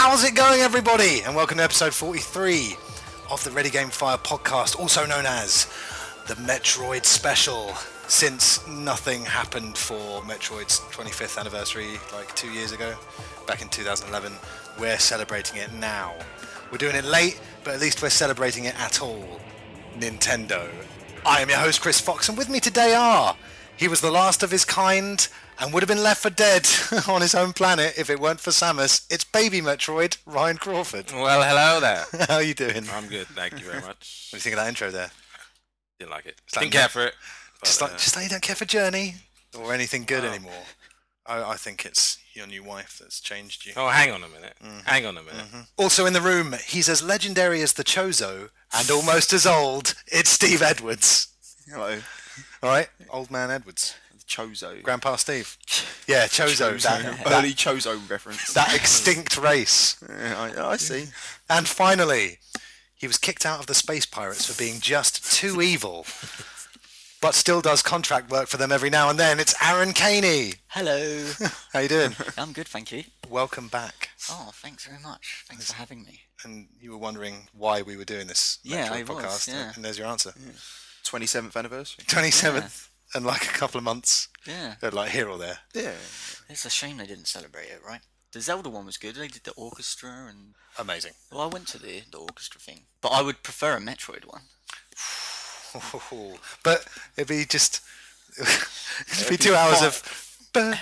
How's it going, everybody? And welcome to episode 43 of the Ready Game Fire podcast, also known as the Metroid Special. Since nothing happened for Metroid's 25th anniversary like 2 years ago, back in 2011, we're celebrating it now. We're doing it late, but at least we're celebrating it at all. Nintendo. I am your host, Chris Fox, and with me today are... He was the last of his kind and would have been left for dead on his own planet if it weren't for Samus. It's Baby Metroid, Ryan Crawford. Well, hello there. How are you doing? I'm good, thank you very much. What do you think of that intro there? Didn't like it. Didn't care for it. But, Just like you don't care for Journey or anything good anymore. I think it's your new wife that's changed you. Oh, hang on a minute. Hang on a minute. Also in the room, he's as legendary as the Chozo and almost as old. It's Steve Edwards. Hello. All right, old man Edwards. Chozo. Grandpa Steve. Yeah, Chozo. Early Chozo reference. That extinct race. Yeah, I see. And finally, he was kicked out of the Space Pirates for being just too evil, but still does contract work for them every now and then. It's Arron Caney. Hello. How you doing? I'm good, thank you. Welcome back. Oh, thanks very much. Thanks for having me. And you were wondering why we were doing this Metroid podcast, was, yeah. And there's your answer. Yeah. 27th anniversary. 27th. And like a couple of months. Yeah. Like here or there. Yeah. It's a shame they didn't celebrate it, right? The Zelda one was good. They did the orchestra and... Amazing. Well, I went to the orchestra thing. But I would prefer a Metroid one. But it'd be just... it'd be 2 hours of... Buh.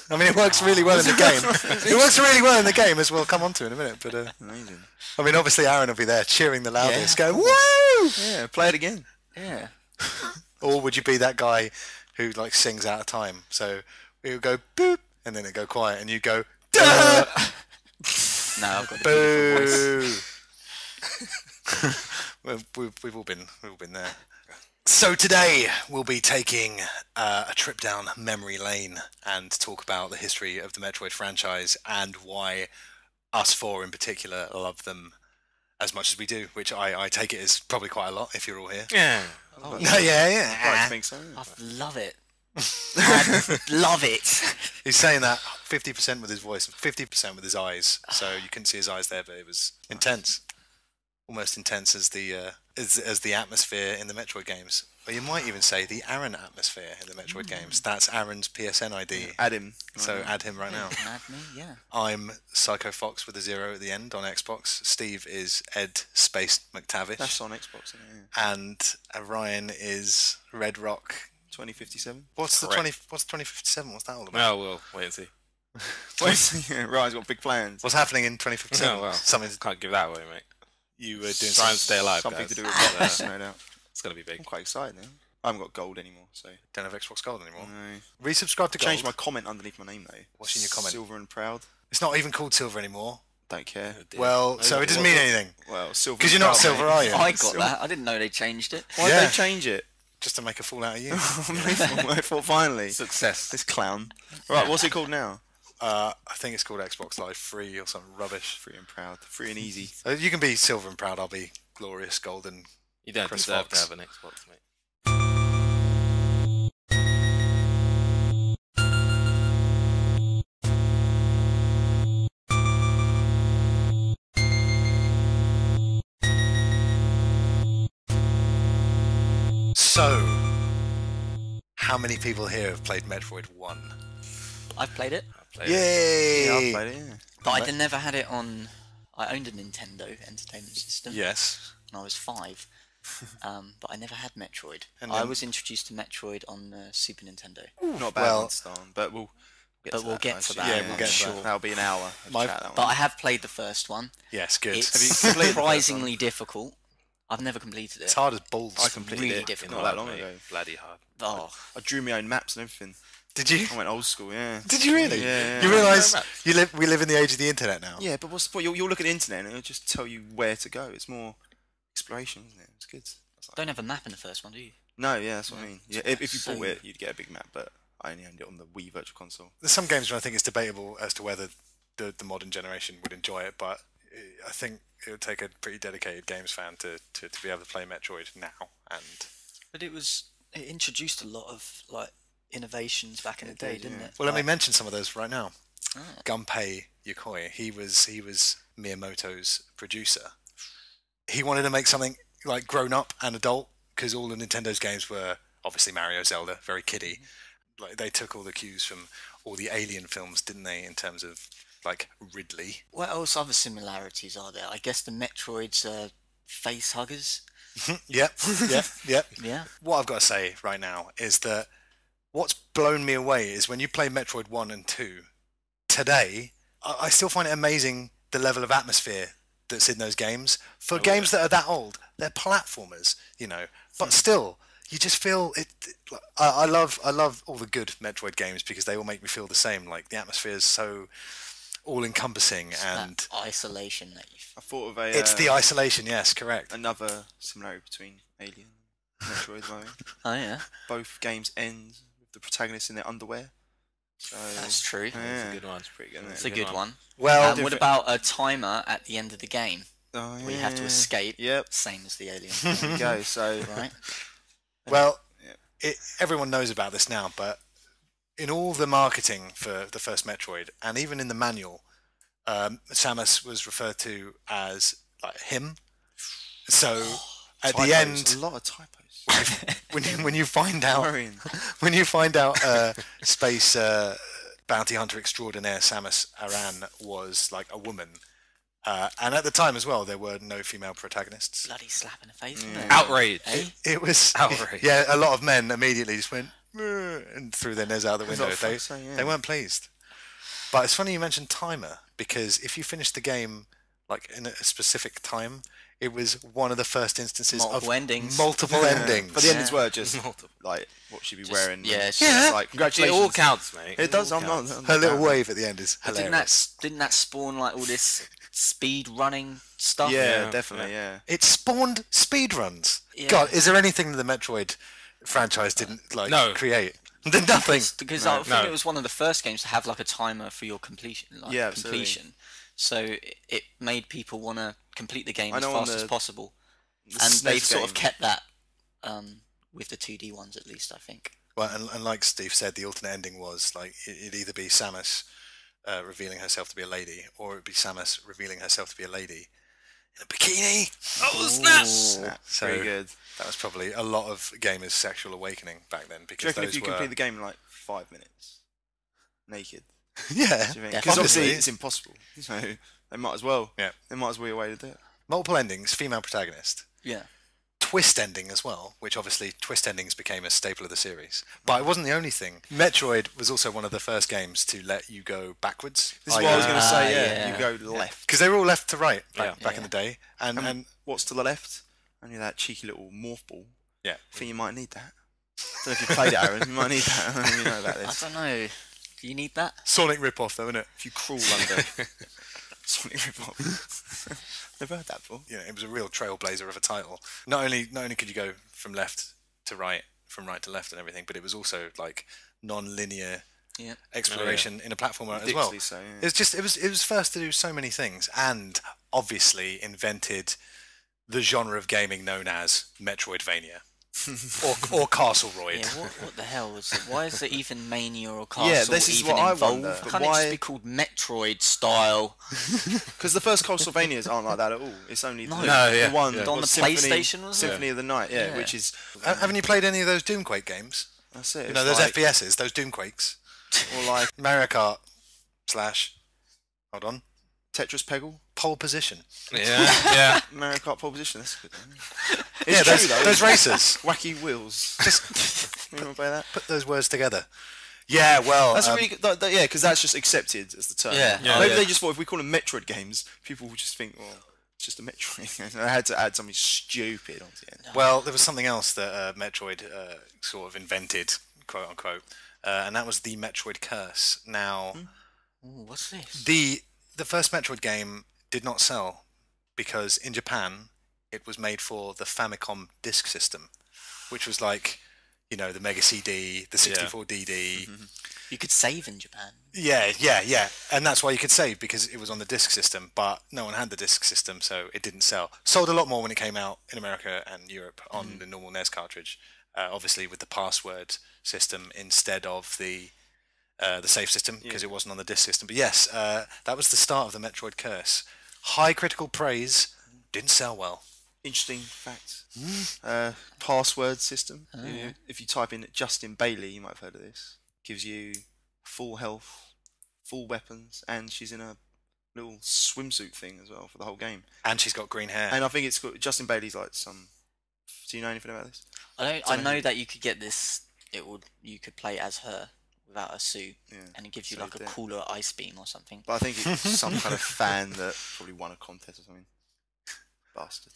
I mean, it works really well in the game. It works really well in the game, as we'll come on to in a minute. But Amazing. I mean, obviously Aaron will be there cheering the loudest, Yeah. going, woo! Yeah, play it again. Yeah. Or would you be that guy who like sings out of time? So it would go boop, and then it go quiet, and you go duh! No, I've got a beautiful Boo! voice. Well, we've all been there. So today we'll be taking a trip down memory lane and talk about the history of the Metroid franchise and why us four in particular love them as much as we do, which I take it is probably quite a lot if you're all here. Yeah. Oh, Yeah. I think so. I love it. I love it. He's saying that 50% with his voice and 50% with his eyes. So you couldn't see his eyes there, but it was intense. Almost intense as the atmosphere in the Metroid games. Or you might even say the Arron atmosphere in the Metroid games. That's Aaron's PSN ID. Add him. So add him right now. Add me, yeah. I'm Psycho Fox with a 0 at the end on Xbox. Steve is Ed Space McTavish. That's on Xbox. Yeah. And Ryan is Red Rock. 2057. What's Correct. 2057? What's that all about? Well, we'll wait and see. Ryan's got big plans. What's happening in 2057? Oh, well. Something Can't give that away, mate. you were doing. Try and stay alive, Something guys. to do with Xbox, no doubt. It's gonna be big. I'm quite excited now. I haven't got gold anymore, so... Don't have Xbox Gold anymore. No. Resubscribe to Gold. Changed my comment underneath my name, though. What's in your comment? Silver and proud. It's not even called Silver anymore. Don't care. Well, so it doesn't mean anything. Well, silver. Because you're not Silver, are you? I got that. I didn't know they changed it. Why Yeah. did they change it? Just to make a fool out of you. I thought finally. Success. This clown. Right, what's it called now? I think it's called Xbox Live Free or some rubbish. Free and proud. Free and easy. You can be Silver and Proud. I'll be Glorious Golden. You don't Chris deserve Fox. to have an Xbox, mate. So, how many people here have played Metroid 1? I've played it, I played it. Yay! Yeah, I've played it, yeah. but I never had it on... I owned a Nintendo Entertainment System Yes. when I was 5, but I never had Metroid. And I then- was introduced to Metroid on the Super Nintendo. Not bad well- one, Stan, but we'll get But to we'll that. get I to see. that, Yeah, we'll get to sure. that. That'll be an hour. of My- chat, that But one. I have played the first one. Yes, good. It's Have you completed the first one? surprisingly difficult. I've never completed it. It's hard as balls. I completed really it difficult. not that long mate. ago. Bloody hard. Oh, I drew my own maps and everything. Did you? I went old school, yeah. Did you really? Yeah. You realise Yeah. we live in the age of the internet now? Yeah, but what's the point? You'll look at the internet and it'll just tell you where to go. It's more exploration, isn't it? It's good. That's like- don't have a map in the first one, do you? No, yeah, that's what I mean. Yeah, if you So- bought it, you'd get a big map, but I only owned it on the Wii Virtual Console. There's some games where I think it's debatable as to whether the modern generation would enjoy it, but I think it would take a pretty dedicated games fan to be able to play Metroid now. And But it introduced a lot of like innovations back in the day, did, didn't yeah. it? well, let me Like, mention some of those right now. Gunpei Yokoi. He was Miyamoto's producer. He wanted to make something like grown up and adult because all of Nintendo's games were obviously Mario, Zelda, very kiddie. Like they took all the cues from all the Alien films, didn't they? In terms of like Ridley. What else other similarities are there? I guess the Metroids are face huggers. Yep. Yeah. What I've got to say right now is that what's blown me away is when you play Metroid 1 and 2 today, I still find it amazing the level of atmosphere that's in those games. For games that are that old, they're platformers, you know, but still, you just feel it. I love all the good Metroid games because they all make me feel the same. Like the atmosphere is so all-encompassing and That isolation that you. I thought of a. it's the isolation. Yes, correct. Another similarity between Alien and Metroid. I mean. Oh yeah, Both games end with the protagonist in their underwear. So, that's true. yeah. It's a good one. It's pretty good. It's a good one. Well, And what about a timer at the end of the game? Oh, Where you have to yeah. escape. Yep. Same as the Alien. There you go. So Right. well, Yeah. everyone knows about this now, but in all the marketing for the first Metroid, and even in the manual, Samus was referred to as like him. So at the typos, end, a lot of typos. when you find out Worrying. when you find out space bounty hunter extraordinaire Samus Aran was like a woman, and at the time as well, there were no female protagonists. Bloody slap in the face, wasn't Yeah. it? Outrage. Eh? It was Outrage. Yeah, a lot of men immediately just went "Meh," and threw their nose out the window. What the fuck's that, yeah. They weren't pleased. But it's funny you mentioned timer because if you finish the game like in a specific time, it was one of the first instances Multiple of endings. multiple endings. But the endings Yeah. were just like what she'd be Just- wearing. yeah, and it's it's just- like It congratulations. all counts, mate. It does. all I'm counts. not. Her little wave at the end is But hilarious. didn't that spawn like all this speed running stuff? Yeah, Yeah, definitely. Yeah. It spawned speedruns. Yeah. God, is there anything that the Metroid franchise didn't like No. create? Nothing. Because No, I think no. it was one of the first games to have like a timer for your completion. Like Yeah, absolutely. completion. So it made people want to complete the game I as know on fast as the- possible, The and SNES they've sort of game- kept that with the 2D ones at least. I think. Well, and like Steve said, the alternate ending was like it'd either be Samus revealing herself to be a lady, or it'd be Samus revealing herself to be a lady in a bikini. Oh, snap! Snap. So Very good. that was probably a lot of gamers' sexual awakening back then Do you because reckon those if you were complete the game in like 5 minutes, naked? yeah, Because Definitely. obviously it's impossible. So they might as well. Yeah. They might as well be a way to do it. multiple endings, female protagonist. Yeah. Twist ending as well, which obviously twist endings became a staple of the series. But it wasn't the only thing. Metroid was also one of the first games to let you go backwards. This is what I was going to say. yeah. You go left. Because they were all left to right back Yeah. in the day. And What's to the left? Only that cheeky little morph ball. yeah, I think you might need that. Don't know if you played it, Aaron. You might need that. I don't know if you know about I this. don't know. Do you need that? Sonic rip-off though, isn't it? If you crawl under Sonic Rip-Off. Never heard that before. You know, it was a real trailblazer of a title. Not only could you go from left to right, from right to left and everything, but it was also like non-linear Yeah. exploration in a platformer as well. Ridiculously so, yeah. It's just it was first to do so many things, and obviously invented the genre of gaming known as Metroidvania or Castleroid. Yeah. What the hell was it? Why is it even Mania or Castle Yeah, this is even what I involved? wonder. Can't it Why- just be called Metroid style? Because the first Castlevanias aren't like that at all. It's only No. the, No, yeah, the one yeah. On was the PlayStation, was it? Symphony of the Night, yeah, Yeah. which is Haven't you played any of those Doomquake games? that's it. You know, It's those like, FPSs, those Doomquakes. or like Mario Kart / hold on, Tetris Peggle, pole position. Yeah. Mario Kart pole position. That's good. Yeah, true, those, though, those isn't it? racers. Wacky wheels. Just you want to play that? Put those words together. Yeah, well, That's really good. Yeah, because that's just accepted as the term. Yeah. Yeah, Maybe yeah. they just thought if we call them Metroid games, people will just think, well, it's just a Metroid. And I had to add something stupid onto the end. well, there was something else that Metroid sort of invented, quote unquote, and that was the Metroid curse. Now, Ooh, what's this? the first Metroid game did not sell because in Japan it was made for the Famicom disk system, which was like, you know, the Mega CD, the 64DD. You could save in Japan. Yeah, and that's why you could save because it was on the disk system, but no one had the disk system, so it didn't sell. Sold a lot more when it came out in America and Europe on the normal NES cartridge, obviously with the password system instead of the the save system, because it wasn't on the disc system. But yes, that was the start of the Metroid curse. High critical praise, didn't sell well. Interesting fact. Password system. If you type in Justin Bailey, you might have heard of this. Gives you full health, full weapons, and she's in a little swimsuit thing as well for the whole game. And she's got green hair. And I think it's got Justin Bailey's like some. Do you know anything about this? I know that you could get this. You could play as her without a suit, and it gives you like a cooler ice beam or something. But I think it's some kind of fan that probably won a contest or something. Bastard.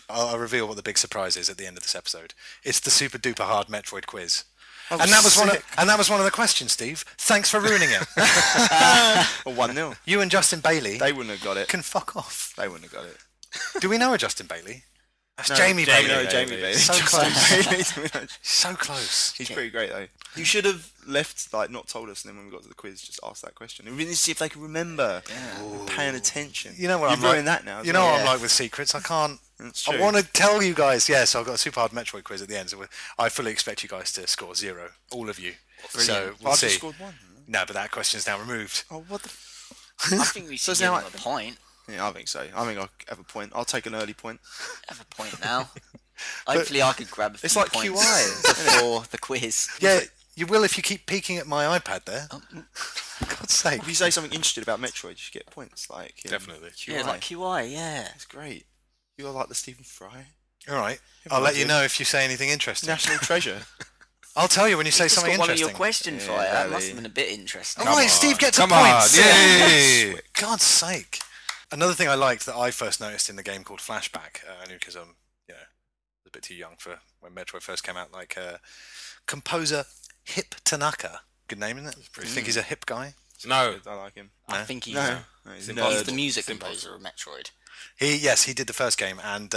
I'll reveal what the big surprise is at the end of this episode. It's the super duper hard Metroid quiz. Oh, and that was one of the questions, Steve. Thanks for ruining it. Or 1-0. You and Justin Bailey They wouldn't have got it. can fuck off. They wouldn't have got it. Do we know a Justin Bailey? That's No, Jamie Bailey. No, Jamie Bailey. So Justin close. Bailey. So close. He's pretty great though. You should have left, like, not told us, and then when we got to the quiz, just asked that question. We need to see if they can remember. Yeah. Paying attention. You know what You've I'm like? ruined that now. You know what I'm like with secrets. I can't. That's I true. want to tell you guys. Yeah, so I've got a super hard Metroid quiz at the end. So I fully expect you guys to score 0, all of you. So we'll I've see. just scored 1. No, but that question is now removed. Oh, what the? I think we So should it's give now him a point. Yeah, I think so. I think I'll have a point. I'll take an early point. Have a point now. Hopefully, I could grab a few It's like points QI. before the quiz. Yeah, you will if you keep peeking at my iPad there. For God's sake. If you say something interesting about Metroid, you should get points. Like Definitely. QI. Yeah, like QI. Yeah. It's great. You're like the Stephen Fry. All right. I'll let you know if you say anything interesting. National treasure. I'll tell you when you say Just something got one of interesting. your questions Yeah, right. That really. must have been a bit interesting. All right, Steve gets Come a on. point. Yay. God's sake. Another thing I liked that I first noticed in the game called Flashback, only because I'm, a bit too young for when Metroid first came out, like composer Hip Tanaka. Good name, isn't it? You think he's a hip guy? No. I like him. I think he's, No, he's he's nerd. the music composer of Metroid. He did the first game, and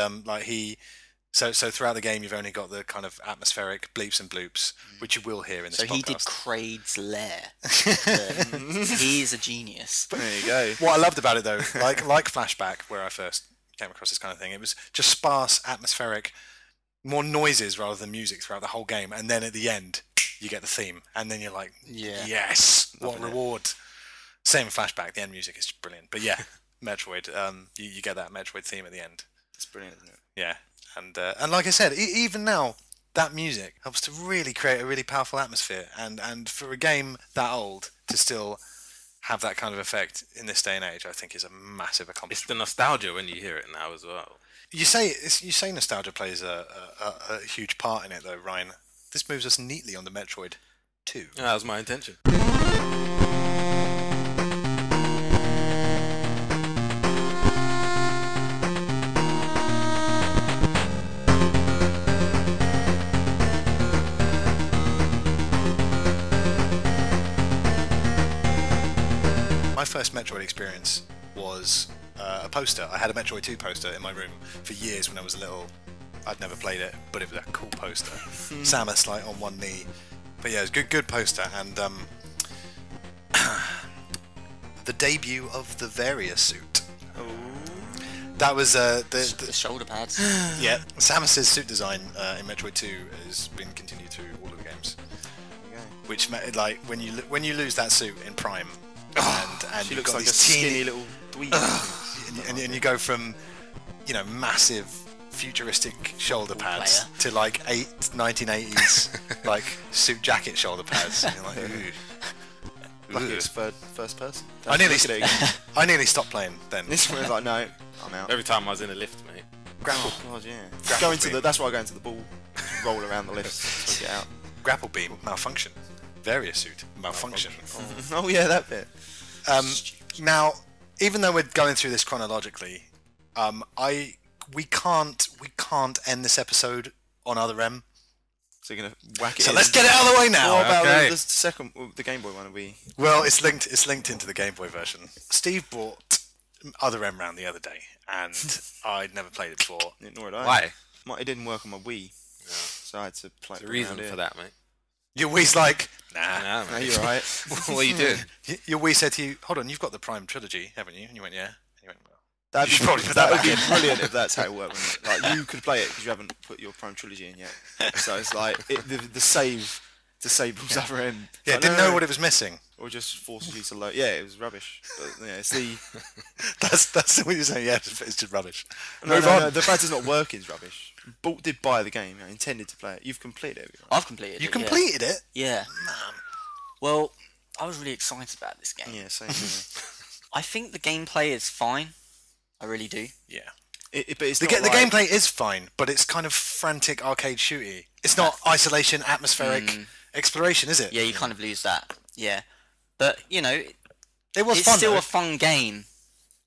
so throughout the game you've only got the kind of atmospheric bleeps and bloops, which you will hear in this So podcast. he did Kraid's Lair. He's a genius. There you go. What I loved about it though, like Flashback, where I first came across this kind of thing, it was just sparse, atmospheric, more noises rather than music throughout the whole game, and then at the end you get the theme, and then you're like, yes, what a reward. Same with Flashback, the end music is brilliant. But yeah, Metroid, you get that Metroid theme at the end. It's brilliant, isn't it? Yeah, and like I said, even now that music helps to really create a really powerful atmosphere, and for a game that old to still have that kind of effect in this day and age, I think is a massive It's accomplishment. the nostalgia when you hear it now as well. You say nostalgia plays a huge part in it though, Ryan. This moves us neatly on to Metroid 2. Yeah, that was my intention. My first Metroid experience was a poster. I had a Metroid 2 poster in my room for years when I was little. I'd never played it, but it was a cool poster. Samus like on one knee. But yeah, it was a good poster, and the debut of the Varia suit. That was The shoulder pads. yeah, Samus's suit design in Metroid 2 has been continued through all of the games. Which like when you lose that suit in Prime, and She you've looks got like a these skinny little dweeb. and you go from massive futuristic shoulder pads to like 1980s like suit jacket shoulder pads. And you're like, ooh. Lucky it's first person. I nearly Look at it again. I nearly stopped playing then. This one's like, no, I'm out. Every time I was in a lift, mate. Grapple, God, yeah. Grapple Go into beam. that's why I go into the ball. Just roll around the lift so I get out. grapple beam malfunction. Varia suit malfunction. Oh yeah, that bit. Now, even though we're going through this chronologically, we can't end this episode on Other M. So you're gonna whack it. So in. let's get it out of the way now. What about Okay. the second, the Game Boy one? Are we? Well, it's linked into the Game Boy version. Steve brought Other M round the other day, and I'd never played it before. Nor had I. Why? It didn't work on my Wii, so I had to play. There's a reason for that, mate. Your Wii's like, nah. Nah, No, mate. you're right. What are you doing? Your Wii said to you, hold on, you've got the Prime trilogy, haven't you? And you went, yeah. And you went, well. That'd You should be, probably put that that would be back brilliant if that's how it worked. Wouldn't it? Like you could play it because you haven't put your Prime trilogy in yet. So it's like the save disables other end. Yeah, Like, didn't know what it was missing. Or just forces you to load. Yeah, it was rubbish. But, yeah, it's the That's what you're saying. Yeah, it's just rubbish. no, the fact it's not working is rubbish. Bolt did buy the game. Intended to play it. You've completed it. Right? I've completed You it. completed it? Yeah. Well, I was really excited about this game. Yeah, same. Here. I think the gameplay is fine. I really do. Yeah. But it's The not like, gameplay is fine, but it's kind of frantic arcade shooty. It's not isolation, atmospheric exploration, is it? Yeah, you kind of lose that. Yeah. But, you know, It was it's fun, still though. a fun game.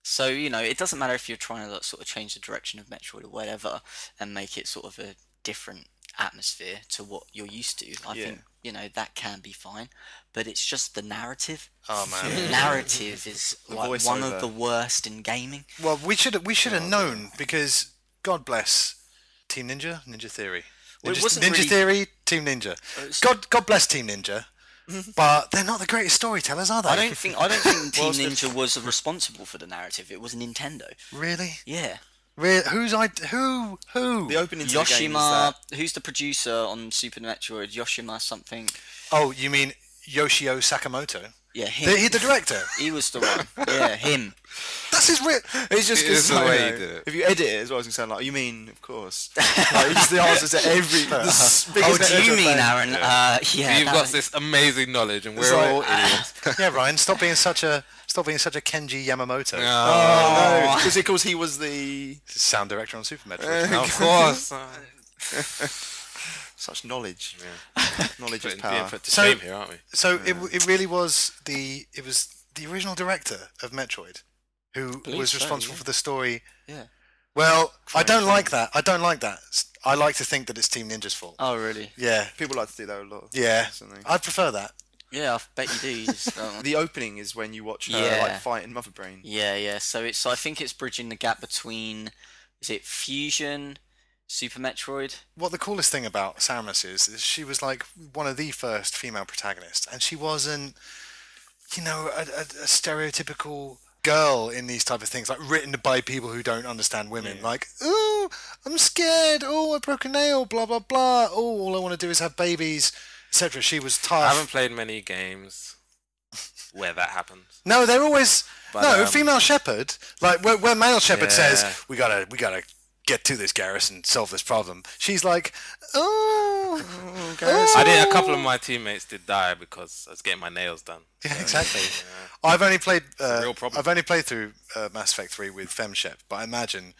So, you know, it doesn't matter if you're trying to sort of change the direction of Metroid or whatever and make it sort of a different atmosphere to what you're used to. I think, you know, that can be fine. But it's just the narrative. Oh, man. The narrative is like one of the worst in gaming. Well, we should have known, because God bless Team Ninja, Ninja Theory. Well, it Ninja, wasn't Ninja really- Theory, Team Ninja. God bless Team Ninja, but they're not the greatest storytellers, are they? I don't think Team Ninja was responsible for the narrative. It was Nintendo. Really? Yeah. Who? The opening to the game is Yoshima, that. who's the producer on Super Metroid? Yoshima something. Oh, you mean Yoshio Sakamoto? Yeah, him. The director. He was the one. Yeah, him. That's his real. It's just It is because the way you do it. if you edit it as well, it's gonna sound like, you mean, of course. Like, it's the answer to every. Oh, do you mean Aaron? Yeah. You've got this amazing knowledge, and we're all idiots. Yeah, Ryan, stop being such a Kenji Yamamoto. Oh, no, because he was the Sound director on Super Metroid. Of course. such knowledge. Yeah. Knowledge is Being power. put to So- shame here, aren't we? So it really was the original director of Metroid who Believe was so, responsible yeah. for the story. Yeah. Well, I don't like that. I like to think that it's Team Ninja's fault. Oh, really? Yeah, People like to do that a lot. yeah. Something. I'd prefer that. Yeah, I bet you do. You just don't want- The opening is when you watch her Yeah. like fighting Mother Brain. Yeah. So I think it's bridging the gap between, is it Fusion, Super Metroid? What the coolest thing about Samus is she was like one of the first female protagonists, and she wasn't, a stereotypical girl in these type of things, like written by people who don't understand women. Yeah. Like, ooh, I'm scared. Oh, I broke a nail. Blah blah blah. Oh, all I want to do is have babies, etc. She was I tough. haven't played many games where that happens. No, they're always But, female shepherd. Like where male shepherd Yeah. says we gotta get to this, Garrus, and solve this problem. She's like, oh, Garrus. A couple of my teammates did die because I was getting my nails done. Yeah, exactly. I've only played. real problem. I've only played through Mass Effect 3 with FemShep, but I imagine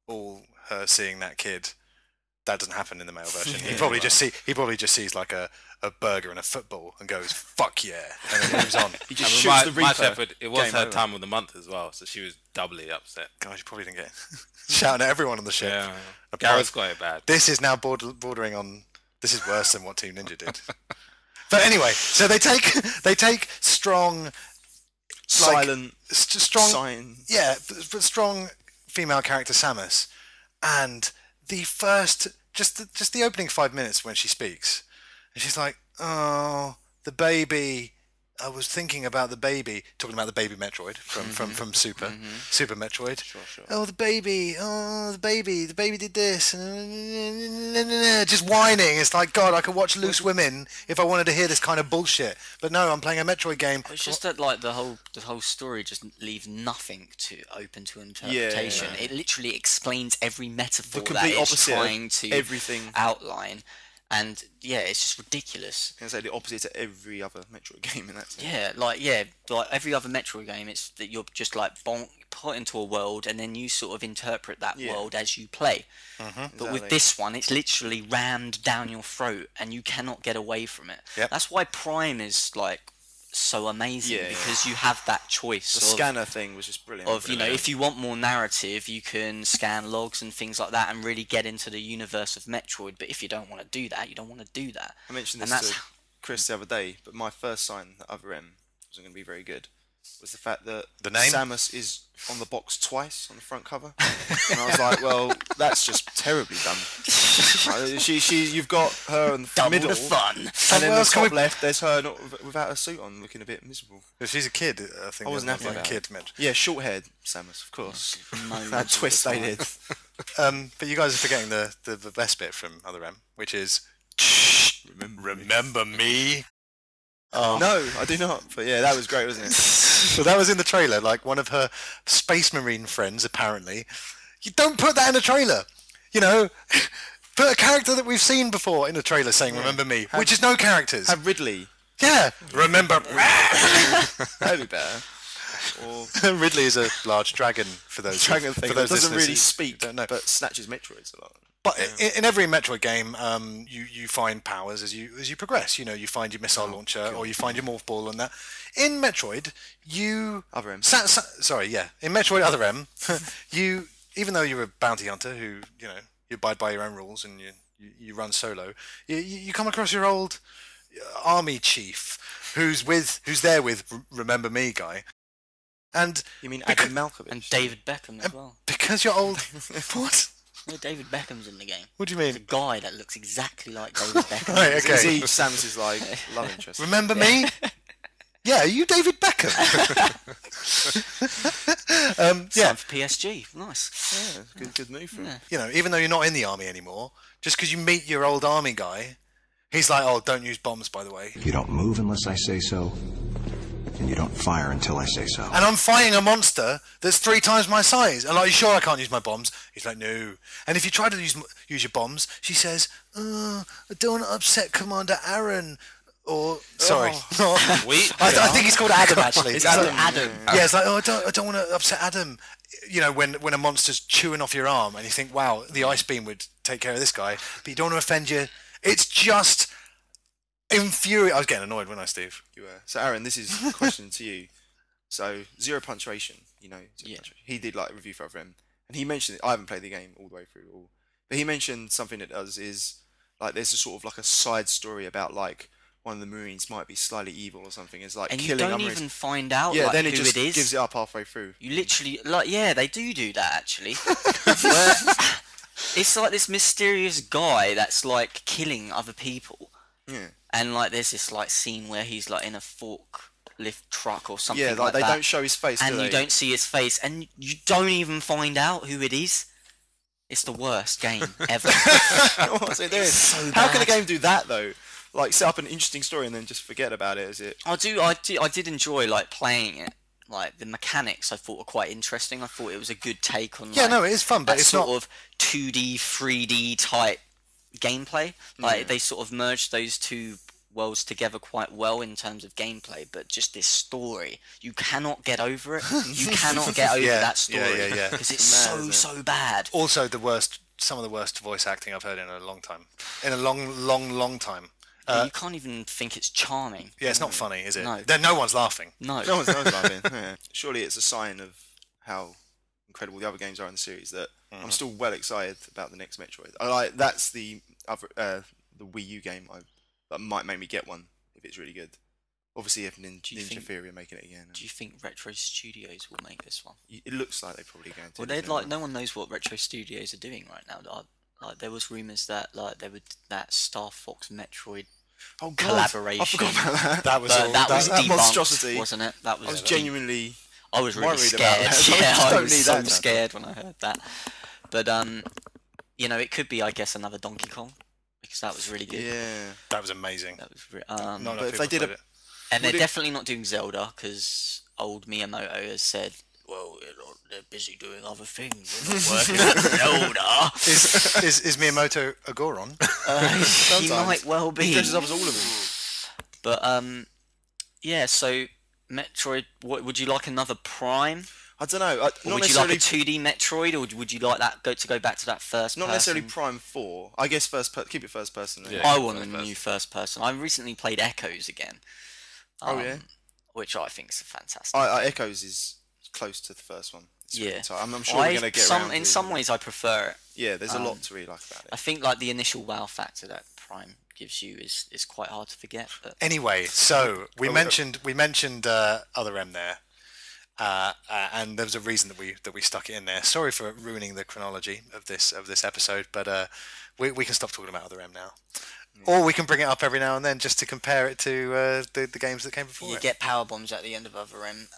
all her seeing that kid. That doesn't happen in the male version. He probably just sees like a burger and a football and goes fuck yeah, and then moves on. He just And shoots the my Reaper. shepherd, it was Game her over. time of the month as well, so she was doubly upset. God, you probably didn't get shouting at everyone on the ship. Yeah, Apart- Garrett's got it bad. This is now bordering on. This is worse than what Team Ninja did. But anyway, so they take strong, Silent, strong, sign. yeah, but strong female character Samus, and the first just the opening 5 minutes when she speaks, and she's like, "Oh, the baby. I was thinking about the baby," talking about the baby Metroid from Super Metroid. Sure. Oh, the baby did this, just whining. It's like, God, I could watch Loose Women if I wanted to hear this kind of bullshit. But no, I'm playing a Metroid game. It's just that like the whole story just leaves nothing open to interpretation. Yeah. It literally explains every metaphor The that complete it's opposite of trying to everything. outline, and yeah, it's just ridiculous. I say the opposite to every other Metroid game in that sense. Yeah, like every other Metroid game, it's that you're just like put into a world, and then you sort of interpret that Yeah. world as you play. But with Exactly. this one, it's literally rammed down your throat, and you cannot get away from it. Yep. That's why Prime is like so amazing, Yeah. because you have that choice The of, scanner thing was just brilliant. if you want more narrative, you can scan logs and things like that and really get into the universe of Metroid. But if you don't want to do that, you don't want to do that. I mentioned and this that's to Chris the other day, but my first sign that other M wasn't going to be very good was the fact that The name? Samus is on the box twice on the front cover, and I was like, well, that's just terribly done. You've got her in the Double middle, the fun. and then What the else can top we- left, there's her without a suit on, looking a bit miserable. If she's a kid, I think. I wasn't that's happy like a about kid Metroid. Yeah, short-haired Samus, of course. Moments That of the twist they time. did. But you guys are forgetting the best bit from Other M, which is Remember me? No, I do not. But yeah, that was great, wasn't it? So that was in the trailer. Like one of her space marine friends, apparently. You don't put that in a trailer. You know, put a character that we've seen before in a trailer saying "Remember me," which is no characters. Have Ridley. Yeah, remember. That'd be better. Or Ridley is a large dragon for those. dragon thing for that those doesn't listeners really who speak, don't know. but snatches Metroids a lot. But in every Metroid game, you find powers as you progress. You know, you find your missile launcher or you find your morph ball and that. In Metroid, you Other M. In Metroid Other M, you even though you're a bounty hunter who you abide by your own rules and you run solo, you come across your old army chief who's there with Remember Me guy. And You mean Adam Malkovich? And David Beckham as well. because you're old, what? Yeah, David Beckham's in the game. What do you There's a mean? guy that looks exactly like David Beckham. Right, Is okay. he Samus' like love interest? Remember me? Yeah, are you David Beckham? Signed for PSG. Nice. Yeah, good move from him. You know, even though you're not in the army anymore, just because you meet your old army guy, he's like, "Oh, don't use bombs, by the way." You don't move unless I say so, and you don't fire until I say so. And I'm fighting a monster that's 3 times my size. And like, you sure I can't use my bombs? He's like, no. And if you try to use your bombs, she says, I don't want to upset Commander Arron. Or sorry, I think he's called Adam actually. It's like, Adam. Yeah, it's like, I don't want to upset Adam. You know, when a monster's chewing off your arm, and you think, wow, the ice beam would take care of this guy, but you don't want to offend you. It's just infuriating. I was getting annoyed, wasn't I, Steve? You were. So Aaron, this is a question to you. So Zero Punctuation, he did like a review for Other M, and he mentioned it. I haven't played the game all the way through, but he mentioned something that does is like there's a sort of like a side story about like one of the Marines might be slightly evil or something. It's like And you killing don't Marines. even find out Yeah, like, then who it just it is. gives it up halfway through. You literally, they do that actually. Where it's like this mysterious guy that's like killing other people. Yeah. And like there's this like scene where he's like in a forklift truck or something Yeah, like they that. don't show his face, And do you they? don't see his face, and you don't even find out who it is. It's the worst game ever. What's it doing? so How can a bad. game do that though? Like set up an interesting story and then just forget about it? Is it? I did enjoy like playing it. Like the mechanics, I thought were quite interesting. I thought it was a good take on. Yeah, like, no, it is fun, but that it's sort not. of 2D, 3D type gameplay. Like they sort of merged those two worlds together quite well in terms of gameplay. But just this story, you cannot get over it. You cannot get over Yeah, that story yeah. because it's Mad, isn't it? so bad. Also, some of the worst voice acting I've heard in a long time. In a long time. You can't even think it's charming. Yeah, it's not funny, is it? No. No one's laughing. No. No one's laughing. Yeah. Surely it's a sign of how incredible the other games are in the series that I'm still well excited about the next Metroid. That's the other the Wii U game that might make me get one if it's really good. Obviously, if Ninja Theory are making it again. Do you think Retro Studios will make this one? It looks like they're probably going to. Well, they'd like no one knows what Retro Studios are doing right now. Like there was rumors that like they would that Star Fox Metroid Oh, God, collaboration. I forgot about that. That was all. that was that debunked, monstrosity. wasn't it? That was. I was genuinely. I was really worried about scared. that. Yeah, I Don't was need so that to scared when I heard that. But it could be, I guess, another Donkey Kong because that was really good. Yeah. That was amazing. That was Not enough but if people they did played a- it. and they're would it- definitely not doing Zelda because old Miyamoto has said, well, they're busy doing other things. They're not working on Zelda. Is Miyamoto a Goron? He Sometimes. might well be. He dresses up as all of them. But yeah. So Metroid, what would you like another Prime? I don't know. Or Not would you like necessarily. a 2D Metroid, or would you like that to go back to that first? Not person? necessarily Prime 4. I guess keep it first person. Yeah. I want a First person. new first person. I recently played Echoes again. Oh, yeah? Which I think is fantastic. Echoes is close to the first one. It's really Yeah. tight. I'm sure we're going to get around in to some ways, I prefer it. Yeah, there's a lot to really like about I it. think like the initial wow factor that Prime gives you is quite hard to forget. But Anyway, so we mentioned Other M there, and there was a reason that we stuck it in there. Sorry for ruining the chronology of this episode, but we can stop talking about Other M now, or we can bring it up every now and then just to compare it to the games that came before you it. get power bombs at the end of Other M.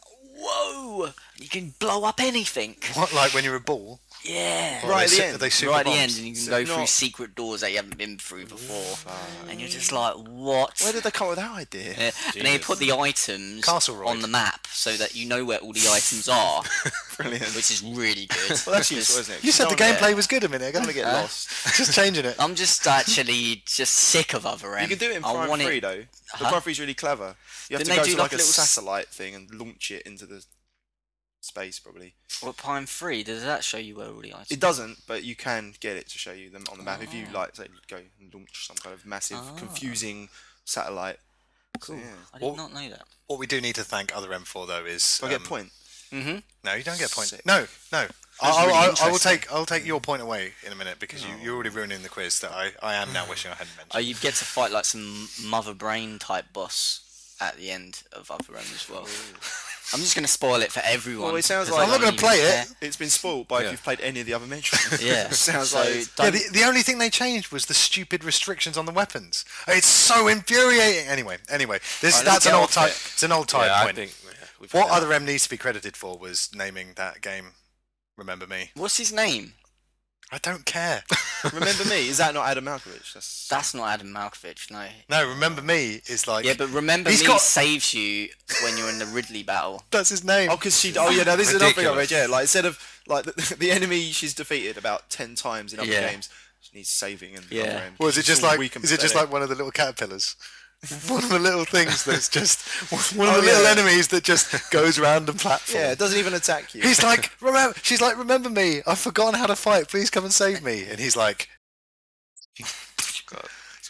whoa, you can blow up anything. What, like when you're a ball? Yeah. Right at the end. Are they super Right at the bombs? end, and you can go through secret doors that you haven't been through before. And you're just like, what? Where did they come up with that idea? Yeah. And they put the items Castleroyd. on the map so that you know where all the items are. Brilliant. Which is really good. Well, that's useful, isn't it? You said the gameplay was good a minute ago. I'm gonna get lost. Just changing it. I'm just actually just sick of other M. You can do it in I Prime want 3 though. The Prime 3 is really clever. You have Didn't to they go do to like like a a little satellite thing and launch it into the space probably. What, Prime 3? Does that show you where all the items It doesn't, but you can get it to show you them on the map if you like say go and launch some kind of massive confusing satellite. Cool. So, yeah. I did not know that. What we do need to thank Other M for though is. Do I get a point? Mm-hmm. No, you don't get a point. Sick. No. really I'll take your point away in a minute because you're already ruining the quiz that I am now wishing I hadn't mentioned. Oh, you get to fight like some Mother Brain type boss at the end of Other M as well. I'm just going to spoil it for everyone. Well, it sounds 'cause like- I I'm not don't gonna play even it. care. It's been spoiled by if Yeah. you've played any of the other Metroid. Yeah. Sounds So like Yeah, don't- the only thing they changed was the stupid restrictions on the weapons. It's so infuriating. Anyway, that's let's an get old off type. it. It's an old type Yeah, I point. think we've What had Other M needs to be credited for was naming that game. Remember Me. What's his name? I don't care. Remember Me? Is that not Adam Malkovich? That's not Adam Malkovich, no. No, Remember Me is like. Yeah, but Remember Me He's got- saves you when you're in the Ridley battle. That's his name. Oh, because she. Oh, yeah. No, this is another thing I read. Ridiculous. Yeah, like instead of like the enemy she's defeated about 10 times in other Yeah. games, she needs saving and. Yeah. Other M. Well, is it She's just all like? weak and Is it just pathetic. like one of the little caterpillars? One of the little things that's just one of the little yeah. enemies that just goes around and platform. Yeah, it doesn't even attack you. He's like, remember. She's like, remember me. I've forgotten how to fight. Please come and save me. And he's like, It's got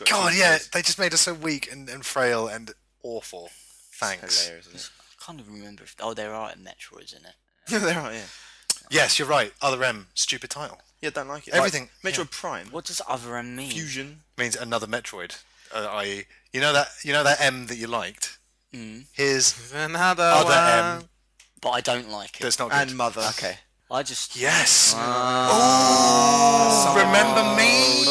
God, two yeah. toes. They just made us so weak and frail and awful. Thanks. Hilarious, isn't I can't even remember if... Oh, there are Metroids in it. it? there are, yeah. Yes, you're right. Other M, stupid title. Yeah, don't like it. Everything- Like, Metroid yeah. Prime. What does Other M mean? Fusion. Means another Metroid. I.e., you know that M that you liked. Mm. Here's another other one. M But I don't like it. that's not good. And Mother. Okay. I just... Yes. Oh, remember me?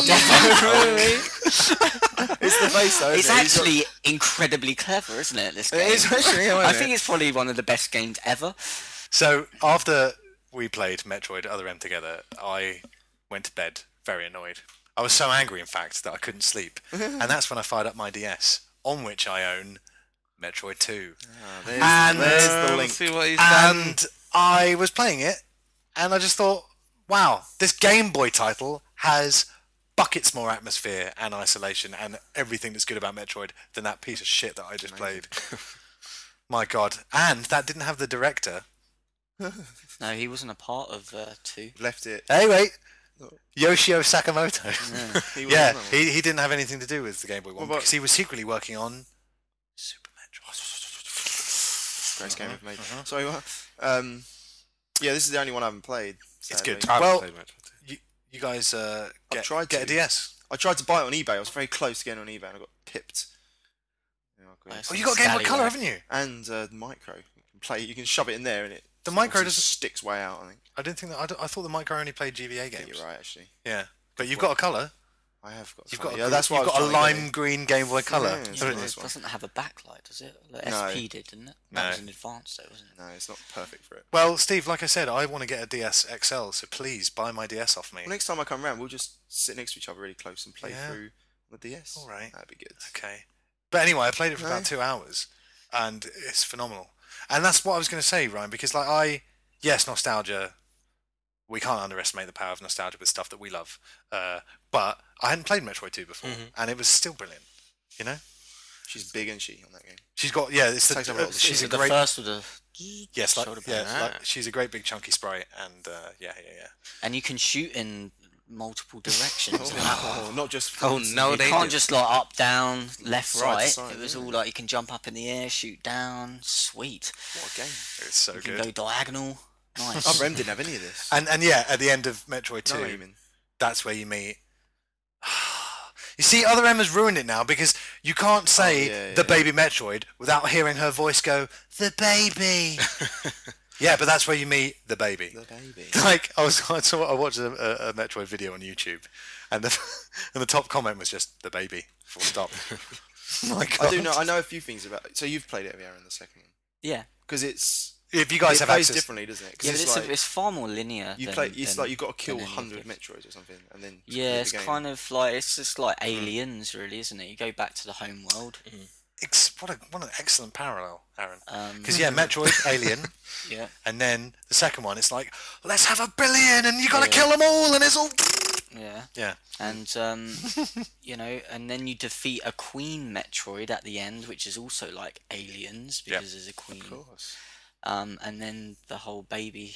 It's the face though. It's isn't it? He's got- actually incredibly clever, isn't it, this game? It is actually, yeah, I isn't think it? it's probably one of the best games ever. So after we played Metroid Other M together, I went to bed very annoyed. I was so angry, in fact, that I couldn't sleep, and that's when I fired up my DS, on which I own Metroid 2. There's the link. See what he's done. And I was playing it, and I just thought, wow, this Game Boy title has buckets more atmosphere and isolation and everything that's good about Metroid than that piece of shit that I just played. My God. And that didn't have the director. No, he wasn't a part of 2. Left it. Hey, wait. Yoshio Sakamoto. He was Yeah, on that one. he didn't have anything to do with the Game Boy one What about- because he was secretly working on Super Metroid. Greatest game ever made. So, yeah, this is the only one I haven't played. It's sadly. good. I haven't Well, played Metroid. You guys tried get a to. DS. I tried to buy it on eBay. I was very close to getting on eBay and I got pipped. Yeah, I got it. Oh, you got a Game Boy Scallywag. Color, haven't you? And the micro. You can play. You can shove it in there and it. The micro obviously doesn't. sticks way out. I think. I didn't think that. I thought the micro only played GBA I think games. you're right, actually. Yeah, but you've got a color. I have got. You've some. got. Yeah, that's why you've I was got a trying to get lime it. green Game Boy Color. Yeah, it's haven't a you? nice It one. doesn't have a backlight, does it? Like No. SP did, didn't it? That No. was in advance, though, wasn't it? No, it's not perfect for it. Well, Steve, like I said, I want to get a DS XL, so please buy my DS off me. Well, next time I come round, we'll just sit next to each other really close and play Yeah. through the DS. All right. That'd be good. Okay. But anyway, I played it for No. about 2 hours, and it's phenomenal. And that's what I was going to say, Ryan, because yes, nostalgia. We can't underestimate the power of nostalgia with stuff that we love. But I hadn't played Metroid 2 before, and it was still brilliant. You know, She's big, isn't she, on that game? she's got it's Takes up a lot of the she's Is a it the great first with the... yes, like, shoulder yeah, pads? like, she's a great big chunky sprite, and yeah. And you can shoot in multiple directions. and that one. Oh, not just. Oh, no, You they can't did. just like up, down, left, Side to right. side, It was yeah. all like you can jump up in the air, shoot down. Sweet. What a game. It's so You can good. go diagonal. Nice. Other M didn't have any of this. And yeah, at the end of Metroid 2, No aiming. that's where you meet. You see, Other M has ruined it now because you can't say yeah, the yeah. baby Metroid without hearing her voice go, the baby. Yeah, but that's where you meet the baby. The baby. Like I watched a Metroid video on YouTube, and the top comment was just the baby. Full stop. My God. I know a few things about. So you've played it, have you, Aaron, the second one? Yeah. Because it's If you guys it have plays access, differently, doesn't it? 'Cause Yeah, but like, it's far more linear. you than, play. It's than, like you've got to kill than any of 100 this. Metroids or something, and then Yeah, complete it's the game. kind of like it's just like Aliens, really, isn't it? You go back to the home world. what an excellent parallel, Aaron. Um, Because yeah, Metroid, Alien, yeah, and then the second one, it's like, let's have 1 billion, and you got to kill them all, and it's all. yeah, Yeah. and you know, and then you defeat a Queen Metroid at the end, which is also like Aliens because there's a queen. Of course. And then the whole baby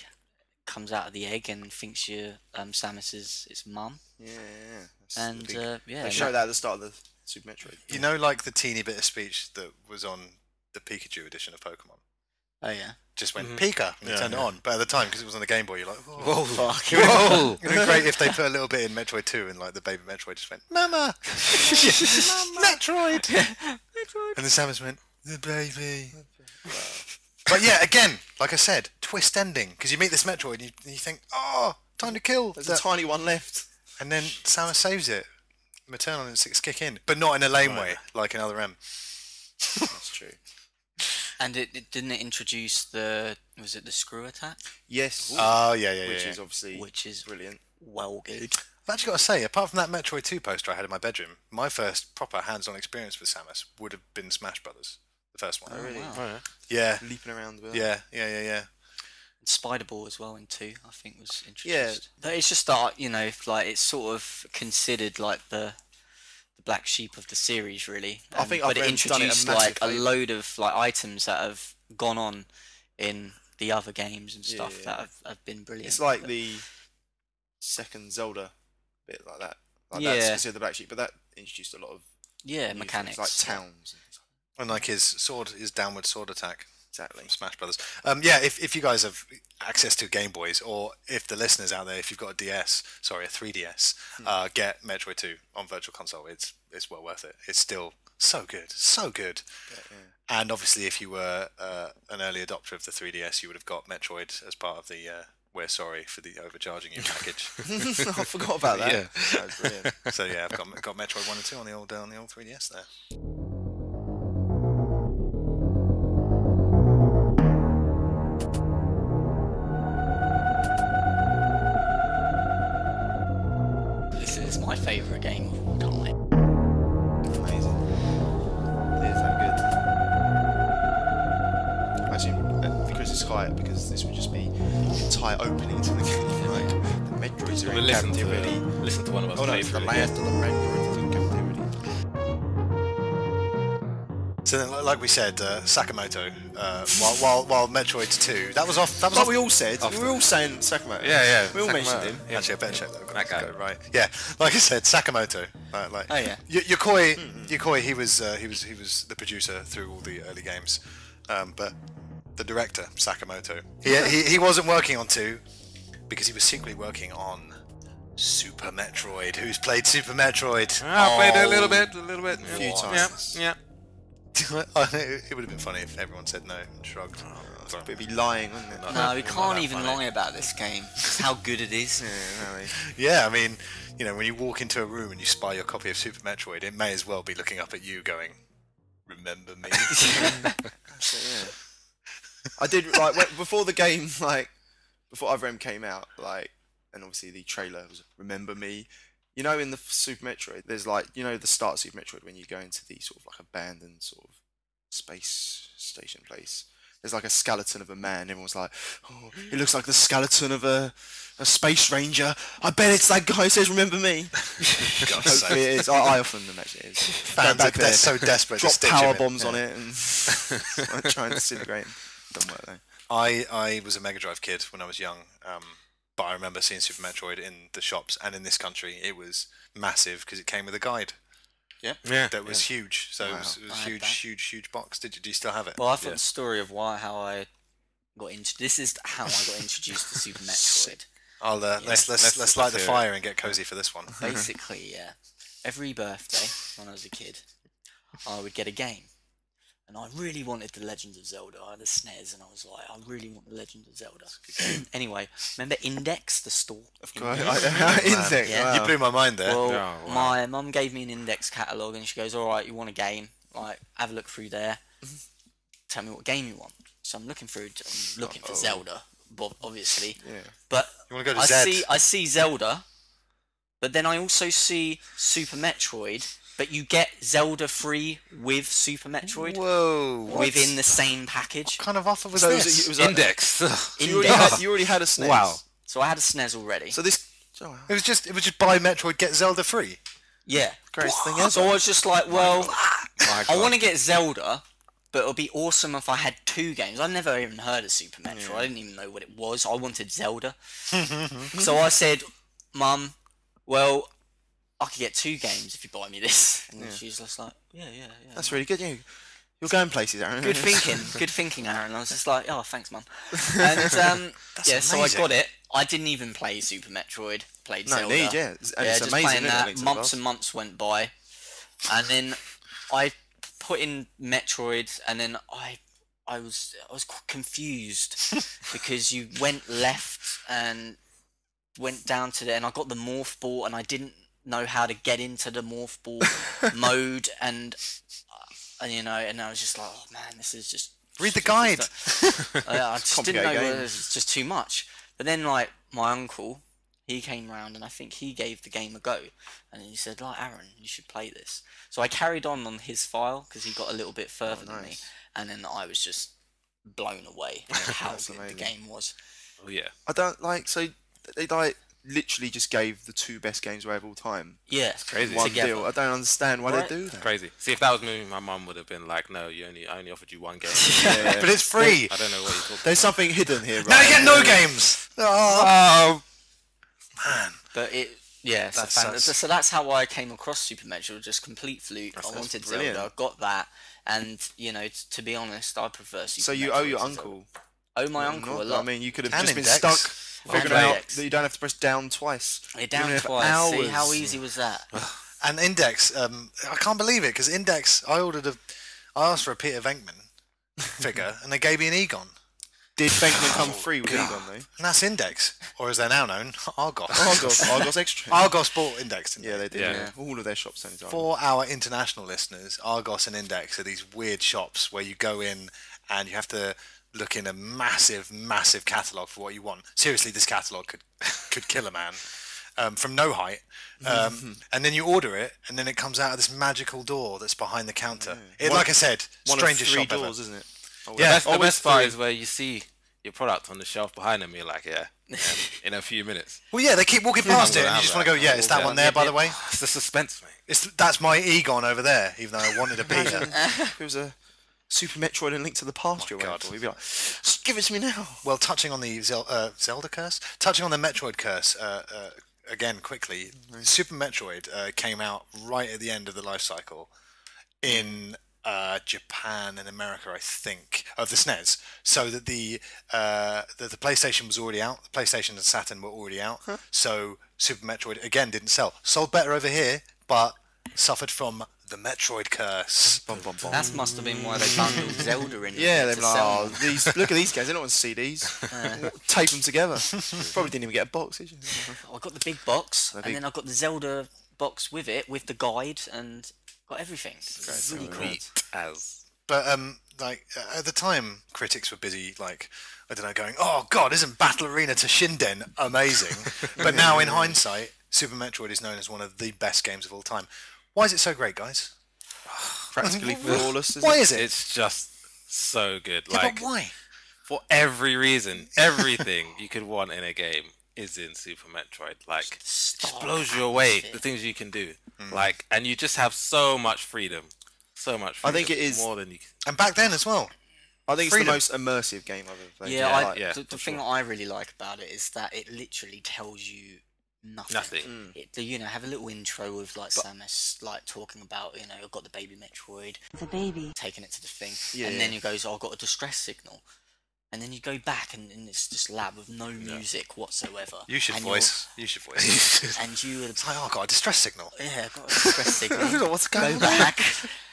comes out of the egg and thinks you're Samus's its mum. Yeah. That's And the big- yeah, they show that at the start of the Super Metroid. You know, like the teeny bit of speech that was on the Pikachu edition of Pokemon. Oh yeah. Just went Pika and you turned it on. But at the time, because it was on the Game Boy, you're like, Whoa. Fuck. Whoa! It'd be great if they put a little bit in Metroid 2 and like the baby Metroid just went, Mama! Metroid! And the Samus went, the baby. But yeah, again, like I said, twist ending. Because you meet this Metroid and you think, oh, time to kill. There's a tiny one left. And then Samus saves it. Maternal instincts kick in. But not in a lame way, like in Other M. That's true. And it didn't it introduce was it the screw attack? Yes. Oh, yeah. Which is obviously Which is brilliant. well good. I've actually got to say, apart from that Metroid 2 poster I had in my bedroom, my first proper hands-on experience with Samus would have been Smash Brothers, the first one. Oh, really? wow. Oh, Yeah, Leaping around the world. yeah. And Spider Ball as well in 2, I think was introduced. Yeah. But it's just that, you know, like it's sort of considered like the black sheep of the series, really. I think but I've it done it a introduced massive like a favour. load of like items that have gone on in the other games and stuff Yeah. that have been brilliant. It's like But- the second Zelda bit like that. Like Yeah. that's considered the black sheep, but that introduced a lot of yeah new mechanics things, like towns. And like his downward sword attack Exactly. from Smash Brothers. Yeah, if you guys have access to Game Boys, or if the listeners out there, if you've got a 3DS, get Metroid 2 on Virtual Console. It's well worth it. It's still so good, so good. And obviously, if you were an early adopter of the 3DS, you would have got Metroid as part of the "We're sorry for the overcharging you" package. I forgot about that. Yeah. That was brilliant. So yeah, I've got Metroid 1 and 2 on the old 3DS there. This is my favourite game of all time. Amazing. It is that good. Imagine the Chris's height, because this would just be the entire opening to the game. Like, the Metroids are in captivity. Listen to one of us Oh no, play it's the through last of the Metroids in captivity. So then, like we said, Sakamoto, while Metroid 2, that was off. That was Like off. we all said, we were all saying Sakamoto. Yeah. We all Sakamoto. mentioned him. Yeah. Actually, I better check that. I've got That guy. got it right. Yeah, like I said, Sakamoto. Like, Oh, yeah. Yokoi, he was the producer through all the early games, but the director Sakamoto, he wasn't working on 2 because he was secretly working on Super Metroid. Who's played Super Metroid? I played it a little bit. A few times. Yeah. It would have been funny if everyone said no and shrugged. But it'd be lying, wouldn't it? No, we Not can't that even funny. lie about this game. It's how good it is. Yeah, really. Yeah, I mean, you know, when you walk into a room and you spy your copy of Super Metroid, it may as well be looking up at you going, "Remember me?" So, yeah. I did like before the game, like before Other M came out, like, and obviously the trailer was "Remember Me." You know, in the Super Metroid, there's like, you know, the start of Super Metroid when you go into the sort of like abandoned sort of space station place. There's like a skeleton of a man. Everyone's like, "Oh, it looks like the skeleton of a space ranger. I bet it's that guy who says remember me." Hopefully it is. I often imagine it is. Fans Go back are there, so desperate to drop stitch power him in. bombs on it and try and disintegrate him. Don't work though. I was a Mega Drive kid when I was young, but I remember seeing Super Metroid in the shops, and in this country it was massive because it came with a guide Yeah. that was huge. So it was I a had huge, that. huge box. Do you still have it? Well, I've got the story of how I got into. This is how I got introduced to Super Metroid. I'll let's let's light the hear it. fire and get cozy for this one. Basically, yeah. Every birthday when I was a kid, I would get a game. And I really wanted The Legend of Zelda. I had a SNES and I was like, I really want The Legend of Zelda. Anyway, remember Index, the store? Of course. Index? Insect. Yeah. Wow. You blew my mind there. Well, Oh, wow. my mum gave me an Index catalogue and she goes, alright, you want a game? Like, have a look through there. Tell me what game you want. So I'm looking through. I'm looking for Zelda, obviously. Yeah. But You want to go to Zed? I see Zelda, but then I also see Super Metroid. But you get Zelda free with Super Metroid Whoa! within the same package. What kind of offer was So this? it was Index. So you already had a SNES. Wow. So I had a SNES already. So this. It was just buy Metroid, get Zelda free. Yeah. Greatest thing ever. So I was just like, well, My I God. want to get Zelda, but it would be awesome if I had 2 games. I never even heard of Super Metroid. I didn't even know what it was. I wanted Zelda. So I said, Mum, well, I could get 2 games if you buy me this. And she's just like, yeah. That's really good. You're going places, Aaron. Good thinking, Aaron. I was just like, oh, thanks, Mum. And so I amazing. got it. I didn't even play Super Metroid. Played No Zelda. need, yeah. And Yeah, it's just amazing. playing isn't it, that. Link to the Months Past? and months went by, and then I put in Metroid, and then I was confused because you went left and went down to there, and I got the morph ball, and I didn't know how to get into the morph ball mode, and I was just like, oh man, this is just Read the guide. I just didn't know. Complicated game. It was just too much. But then, like, my uncle, he came round, and I think he gave the game a go, and he said, like, Aaron, you should play this. So I carried on his file because he got a little bit further than me, and then I was just blown away at how That's good amazing. the game was. Oh yeah. I don't like. So they like literally just gave the 2 best games away of all time. Yeah, crazy. One together. deal. I don't understand why Right. they do that. Crazy. See, if that was me, my mum would have been like, "No, I only offered you 1 game." Yeah. But it's free. I don't know what you're talking. There's something hidden here, right? Now you get no games. Oh, man. But so that's how I came across Super Metroid, just complete fluke. I wanted brilliant. Zelda, got that, and to be honest, I prefer Super So you Metroid owe your to Zelda. uncle. Oh, my uncle a lot. I mean, you could have And just been Index. stuck figuring out Index. that you don't have to press down twice. You're down Even if twice. See hours. how easy was that? And Index, I can't believe it because Index, I asked for a Peter Venkman figure and they gave me an Egon. Did Venkman come free with Egon though? And that's Index, or as they're now known, Argos. Argos Extra. Argos bought Index, didn't Yeah, they? they did. Yeah. Yeah. All of their shops sent it. For our international listeners, Argos and Index are these weird shops where you go in and you have to look in a massive catalogue for what you want. Seriously, this catalogue could kill a man from no height. And then you order it, and then it comes out of this magical door that's behind the counter. Like I said, One strangest of 3 shop ever. doors, isn't it? Oh, Yeah. The best part is where you see your product on the shelf behind them. You're like, in a few minutes. Well, yeah, they keep walking past I'm it, gonna and you have just want to go, that. yeah, it's that Yeah. one there, by the way. It's the suspense, mate. That's my Egon over there, even though I wanted a Peter. If it was a Super Metroid and Link to the Past, you're God. waiting for, you'd be like, "Just give it to me now." Well, touching on the Zelda curse, touching on the Metroid curse again quickly. Super Metroid came out right at the end of the life cycle in Japan and America, I think, of the SNES. So that the PlayStation was already out. The PlayStation and Saturn were already out. So Super Metroid again didn't sell. Sold better over here, but suffered from the Metroid curse. Bum, bum, bum. That must have been why they bundled Zelda in. Yeah, they're to like, sell oh, them. look at these guys. They don't want CDs. Tape them together. Probably didn't even get a box, did you? I got the big box, The and big- then I got the Zelda box with it, with the guide, and got everything. It's really cool. Neat as. But at the time, critics were busy, like, I don't know, going, "Oh God, isn't Battle Arena to Shinden amazing?" But now, in hindsight, Super Metroid is known as one of the best games of all time. Why is it so great, guys? Practically flawless. Why is it? It's just so good. Yeah, Like but why? for every reason, everything you could want in a game is in Super Metroid. Like it just Stark blows you away. atmosphere. The things you can do. Like, and you just have so much freedom. So much freedom. I think it is- more than you can. And back then as well. I think Freedom. it's the most immersive game I've ever played. Yeah, Yeah, the thing that I really like about it is that it literally tells you nothing. Nothing. Have a little intro of like Samus like talking about, I've got the baby Metroid, The baby. taking it to the thing, Yeah, and yeah. then he goes, "Oh, I've got a distress signal," and then you go back and it's just lab with no music whatsoever. You should and voice. You should voice. And you It's like, oh, God, a distress signal. yeah, got a distress signal. What's Go going on? back.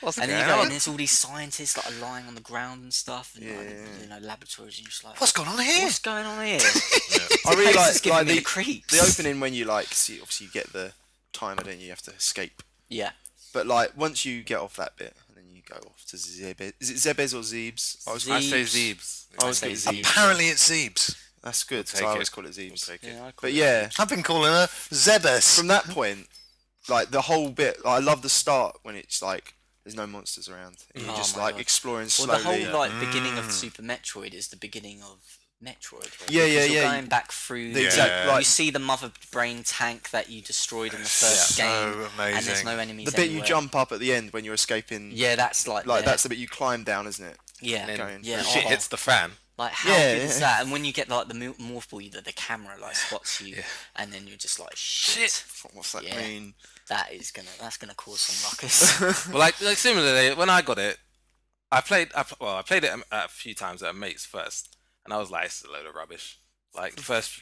What's And then going you go, on? and there's all these scientists that are lying on the ground and stuff, and Yeah. laboratories, and you're just like, What's going on here? what's going on here? I really This is like giving me the the creeps. the opening when you obviously you get the timer, don't you? You have to escape. Yeah. But like once you get off that bit, and then you go off to Zebes. Is it Zebes or Zebes? I say Zeebs. I always get Zebes. Apparently it's Zeebs. That's good. Take So I it. always call it Zebes. We'll take it. Yeah, I call But it yeah, I've been calling her Zebes. from that point, like the whole bit, I love the start when it's like there's no monsters around. And you're Oh just my like God. exploring Well, slowly. the whole like beginning of Super Metroid is the beginning of Metroid. Right? Yeah, Because yeah. You're going back through. The exact- You like- see the Mother Brain tank that you destroyed in the first So game, amazing. and there's no enemies. the bit anywhere. you jump up at the end when you're escaping. Yeah, that's like That's the bit you climb down, isn't it? yeah, And Going yeah. shit hits the fan. Like how Yeah, good is yeah. that? And when you get like the morph ball, the camera like spots you, and then you're just like shit. What's that Yeah. mean? That's gonna cause some ruckus. Well, like similarly, when I got it, I played it a few times at a mate's first, and I was like, "This is a load of rubbish." Like the first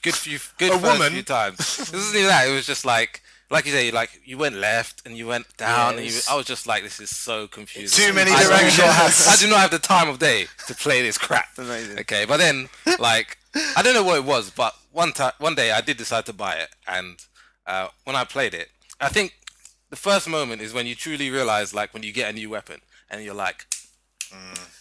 woman? few times. This isn't even that. It was just like you say, like you went left and you went down, Yeah, and I was just like, "This is so confusing." Too many I do not directions. have- I do not have the time of day to play this crap. Amazing. Okay, but then like I don't know what it was, but one day I did decide to buy it, and when I played it, I think the first moment is when you truly realize, like when you get a new weapon and you're like,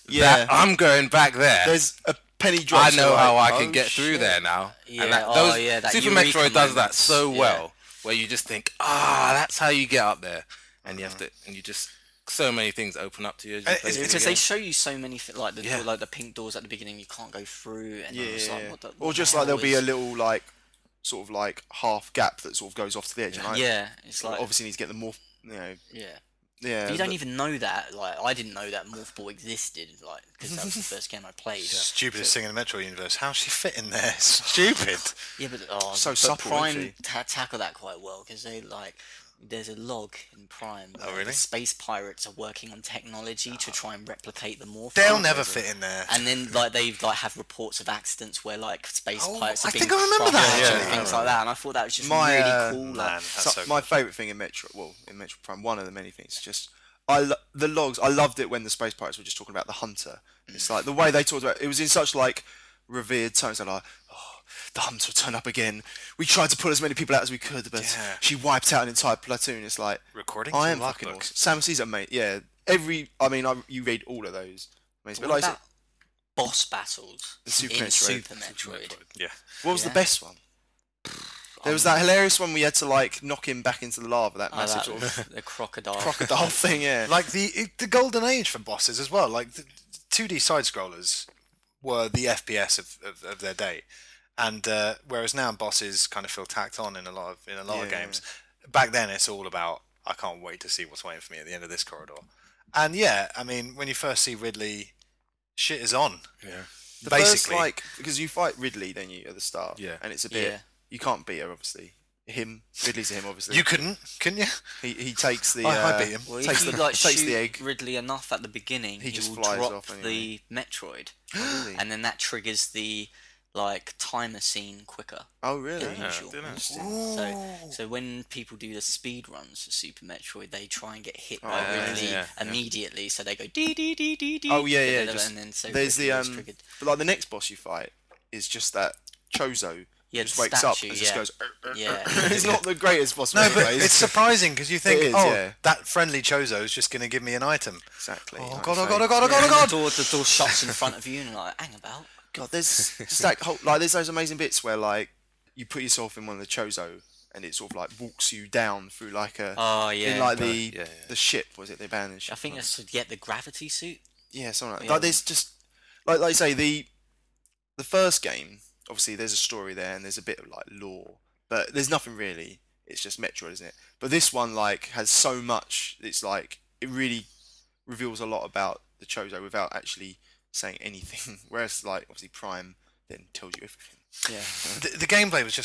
Yeah. I'm going back there. There's a penny drop. I know how I oh, can get through shit. there now. Yeah, And that, oh, yeah, that Super Eureka Metroid does that moment. so Yeah. well, where you just think, that's how you get up there, and you have to, and you just so many things open up to you. As you play it's through the Because game. they show you so many like the Yeah. like the pink doors at the beginning you can't go through, and Yeah. it's like, what the, Or what just the like there'll hell be a is- little like sort of like half gap that sort of goes off to the edge. And yeah, it's like obviously need to get the more, yeah. yeah. But you don't but- even know that. Like I didn't know that morph ball existed. Like because that was the first game I played. Stupidest thing in the Metroid universe. How's she fit in there? Stupid. Yeah, but So but supple, isn't Prime she? tackle that quite well because they like. There's a log in Prime. Oh, where really? The space pirates are working on technology to try and replicate the morph. They'll ball. never fit in there. And then like they like have reports of accidents where like space Oh, pirates are I being think I remember that, crushed and actually. things like that. And I thought that was just My, really cool. Man, Like, that's so my good. favourite thing in Metroid Prime, one of the many things, just the logs. I loved it when the space pirates were just talking about the hunter. It's like the way they talked about it was in such like revered tones. They're like, oh, the hunter turned up again. We tried to pull as many people out as we could, but Yeah. she wiped out an entire platoon. It's like Recording I to am logbook. fucking awesome. Samus is amazing. Yeah, you read all of those. Amazing. But what like I said, about boss battles The Super in Metroid. Super Metroid? Yeah. what was yeah. the best one? There was that hilarious one we had to like knock him back into the lava. That Oh, massive that, sort of the crocodile. crocodile thing. Yeah. Like the golden age for bosses as well. Like the 2D side scrollers were the FPS of their day, and whereas now bosses kind of feel tacked on in a lot of Yeah. games. Back then, it's all about I can't wait to see what's waiting for me at the end of this corridor. And yeah, I mean, when you first see Ridley, shit is on. Yeah. The Basically. first, like, because you fight Ridley, don't you, at the start? Yeah. And it's a bit. Yeah. You can't beat her, obviously. Ridley's a him, obviously. You couldn't you? He takes the. I beat him. Well, takes if you the like takes shoot the egg. Ridley enough at the beginning, He just will flies drop off the Metroid, Really? and then that triggers the like timer scene quicker. Oh, really? than Yeah, usual. didn't I? So when people do the speed runs for Super Metroid, they try and get hit Oh, by yeah, Ridley yeah. immediately. So they go dee dee dee dee dee. Oh, yeah. Just, and then so there's Ridley the is triggered. But like the next boss you fight is just that Chozo. Yeah, just the wakes up statue, and just yeah. goes. Yeah. It's not the greatest boss. No, fight, but is it's it? surprising because you think, It is, oh, yeah. that friendly Chozo is just going to give me an item. Exactly. Oh like god, you oh say. god, oh god, oh god, oh god! The door shuts in front of you, and you're like, hang about. God, there's just that whole, like there's those amazing bits where like you put yourself in one of the Chozo and it sort of like walks you down through like a Oh yeah. in like the yeah. the ship, was it the abandoned ship? I think that's to get the gravity suit. Yeah, something like that. Yeah. Like there's just like you say the first game, obviously there's a story there and there's a bit of like lore, but there's nothing really. It's just Metroid, isn't it? But this one like has so much. It's like it really reveals a lot about the Chozo without actually saying anything. Whereas like obviously Prime then tells you everything. Yeah. The gameplay was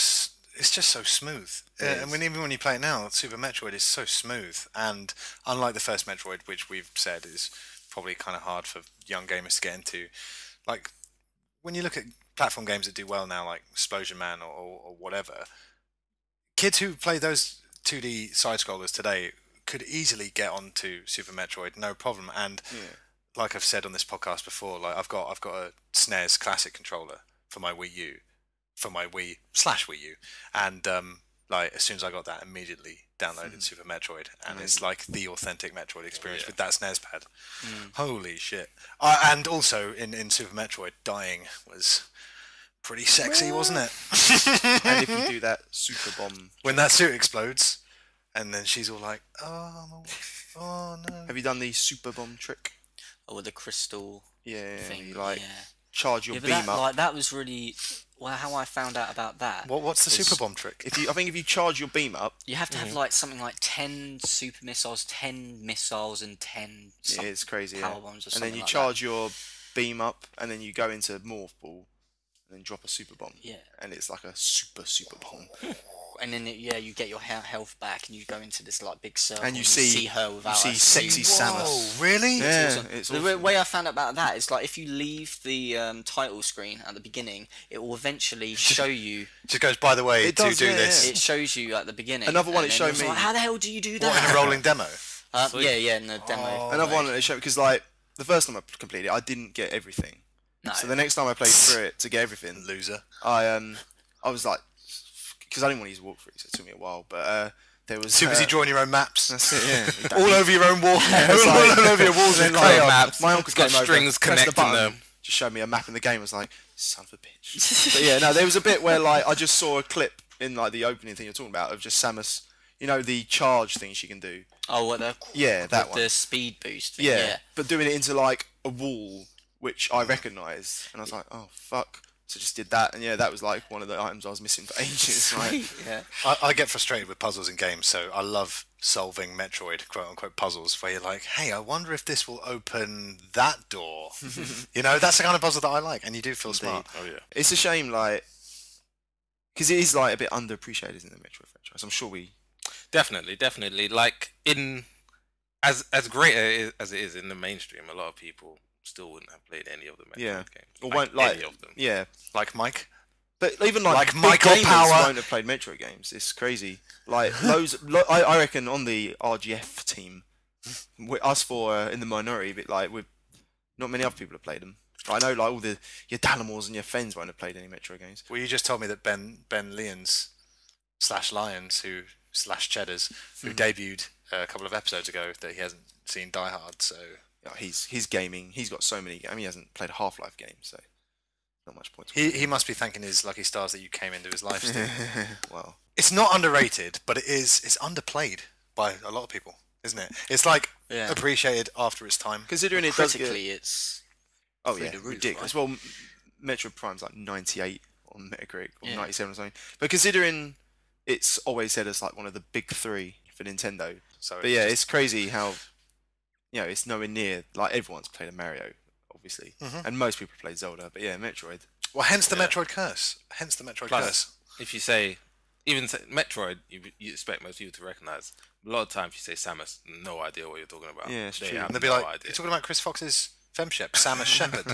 it's just so smooth. It is. And even when you play it now, Super Metroid is so smooth. And unlike the first Metroid, which we've said is probably kind of hard for young gamers to get into, like when you look at platform games that do well now, like Explosion Man or whatever, kids who play those 2D side scrollers today could easily get onto Super Metroid, no problem. And Yeah. like I've said on this podcast before, like I've got a SNES Classic controller for my Wii U, for my Wii/Wii U, and like as soon as I got that, immediately downloaded Super Metroid, and it's like the authentic Metroid experience with that SNES pad. Holy shit! And also in Super Metroid, dying was pretty sexy, wasn't it? And if you do that super bomb, When that suit explodes, and then she's all like, "Oh, oh no!" have you done the super bomb trick? Or with the crystal Yeah, thing. you like yeah. charge your Yeah, but beam that, up. like, that was really how I found out about that. What's the It's- super bomb trick? I think if you charge your beam up, You have to have like something like 10 super missiles, 10 missiles, and 10 it's crazy. power Yeah. bombs or And something then you like charge your beam up, and then you go into morph ball, and then drop a super bomb. Yeah. And it's like a super bomb. And then you get your health back, and you go into this like big circle. And you see her without you see her sexy suit. Samus. Oh, really? Yeah, Awesome. it's The awesome. way I found out about that is like if you leave the title screen at the beginning, it will eventually show you. Just goes, by the way, It to does, do yeah, this. It shows you at the beginning. Another one and it then showed you're me- like, how the hell do you do What, in that? a rolling demo? Yeah, in the demo. Oh, Another one that it showed, because like the first time I completed it, I didn't get everything. No. So the next time I played through it to get everything, Loser. I was like, because I didn't want to use walkthrough, so it took me a while. But there was Too busy drawing your own maps. That's it, yeah. All over your own wall. it's like- all over your walls with Then, like, crayon. maps. My uncle It's got came over, strings pressed the connecting button, them. just showed me a map in the game. I was like, son of a bitch. But yeah, no, there was a bit where like I just saw a clip in like the opening thing you're talking about of just Samus, you know, the charge thing she can do. Oh, what the Yeah, that with one. the speed boost thing. Yeah, but doing it into like a wall, which I recognised, and I was like, oh fuck. So just did that, and yeah, that was like one of the items I was missing for ages. Right? Yeah. I get frustrated with puzzles in games, so I love solving Metroid quote-unquote puzzles where you're like, hey, I wonder if this will open that door. You know, that's the kind of puzzle that I like, and you do feel smart. Oh yeah. It's a shame, like, because it is like a bit underappreciated in the Metroid franchise. I'm sure we. Definitely. Like as great as it is in the mainstream, a lot of people still wouldn't have played any of the Metroid Yeah. games. Or Like, won't like any of them. Yeah, Like Mike? but even like, big Michael gamers Power. won't have played Metroid games. It's crazy. Like I reckon on the RGF team, us four are in the minority, but like with not many other people have played them. I know like all your Dalamores and your Fens won't have played any Metroid games. Well, you just told me that Ben Lyons / Lions / Cheddars who debuted a couple of episodes ago that he hasn't seen Die Hard, so Yeah, he's gaming. He's got so many. I mean, he hasn't played a Half-Life game, so not much point. he must be thanking his lucky stars that you came into his life, Steve. Well, It's not underrated, but it's underplayed by a lot of people, isn't it? It's like Yeah. appreciated after its time. considering it does get, Critically, it's oh through yeah, the roof, ridiculous. Well, Metroid Prime's like 98 on Metacritic or Yeah. 97 or something. But considering it's always said as like one of the big three for Nintendo. So But yeah, it's crazy how it's nowhere near like everyone's played a Mario, obviously, and most people played Zelda. But yeah, Metroid. well, hence the Metroid curse. Hence the Metroid Plus, curse. if you say Metroid, you expect most people to recognize. A lot of times, you say Samus, no idea what you're talking about. Yeah, it's They true. have And they'll be no like, idea. you're talking about Chris Fox's femshep, Samus Shepherd.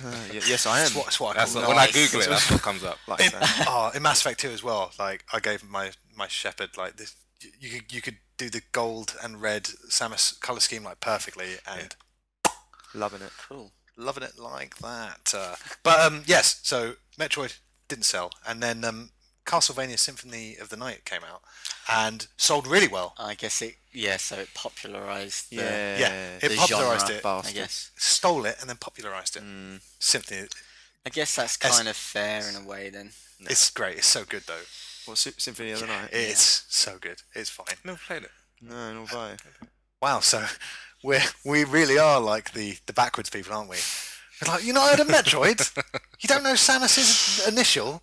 Yes, I am. That's what I That's call what, it. when I Google it, that's what comes up. Like In, that. in Mass Effect 2 as well, like I gave my Shepherd like this. You could do the gold and red Samus color scheme like perfectly, and Loving it. cool. loving it like that. But yes, so Metroid didn't sell, and then Castlevania Symphony of the Night came out and sold really well. I guess so it popularized the, Yeah. It the popularized genre, it, I guess. stole it, and then popularized it. Symphony, I guess that's kind of fair in a way then. it's great. It's so good though. What Symphony of the Night? It's so good. It's fine. Never played it. No, not by. Wow, so we really are like the backwards people, aren't we? We're like, you not heard of Metroid? You don't know Samus's initial?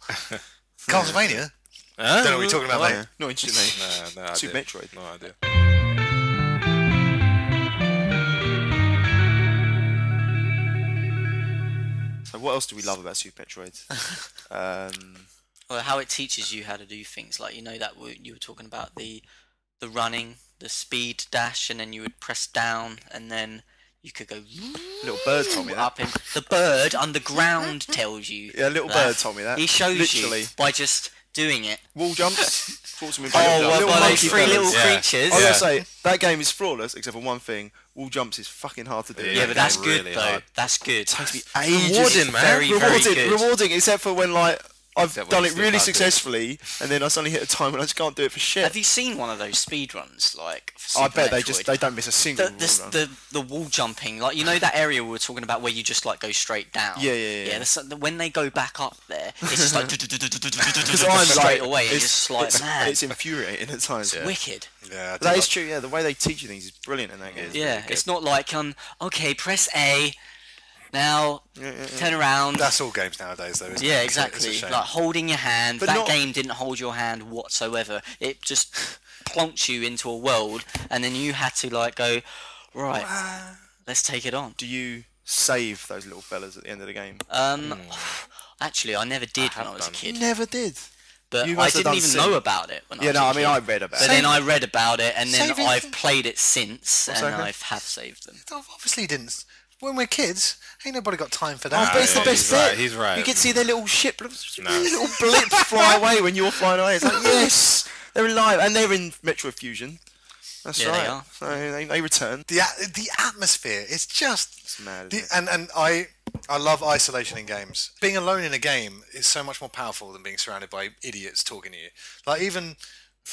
Castlevania? Don't know what you're talking about, mate. Yeah. Not interested, mate. No Super idea. Metroid. No idea. So what else do we love about Super Metroid? Well, how it teaches you how to do things, like that you were talking about the running, the speed dash, and then you would press down, and then you could go Little bird told me that. up. The bird underground tells you. Yeah, little that. bird told me that. He shows Literally. you by just doing it. Wall jumps. Thoughts of me Oh, well, little by those monkey three little fellas. Yeah. creatures. I was gonna say that game is flawless except for one thing. Wall jumps is fucking hard to do. Yeah, but that's really good though. hard. That's good. Takes me ages. Rewarding, man. Very, very Rewarding, good. rewarding, except for when like I've Except when done you it still really can't do it. successfully, and then I suddenly hit a time when I just can't do it for shit. Have you seen one of those speed runs like? For I Super bet Metroid? they don't miss a single wall run. The wall jumping, like you know that area we were talking about where you just like go straight down. Yeah. When they go back up there, it's just like Because I'm straight like, away. And just like man, it's infuriating at times. it's wicked. Yeah, That is true. Yeah, the way they teach you things is brilliant in that game. Yeah, it's not like okay, press A. Now turn around. That's all games nowadays, though. Isn't Yeah, it? exactly. It's a shame. Like holding your hand. But That not- game didn't hold your hand whatsoever. It just plonks you into a world, and then you had to like go, right, let's take it on. Do you save those little fellas at the end of the game? Actually, I never did I when have I was a done. kid. Never did. But You I must have didn't done even Sim. know about it when I Yeah, was no, a I mean kid. I read about But it. then I read about it, and then Saving- I've played it since, and okay. I have saved them. Obviously didn't. When we're kids, ain't nobody got time for Oh, that. but it's the yeah, best he's right, bit. he's right. You can see their little ship, No. little blip fly away when you're flying away. It's like yes, they're alive, and they're in Metroid Fusion. That's Yeah, right. they are. So they return. The atmosphere is just It's mad. Isn't it? and I love isolation in games. Being alone in a game is so much more powerful than being surrounded by idiots talking to you. Like even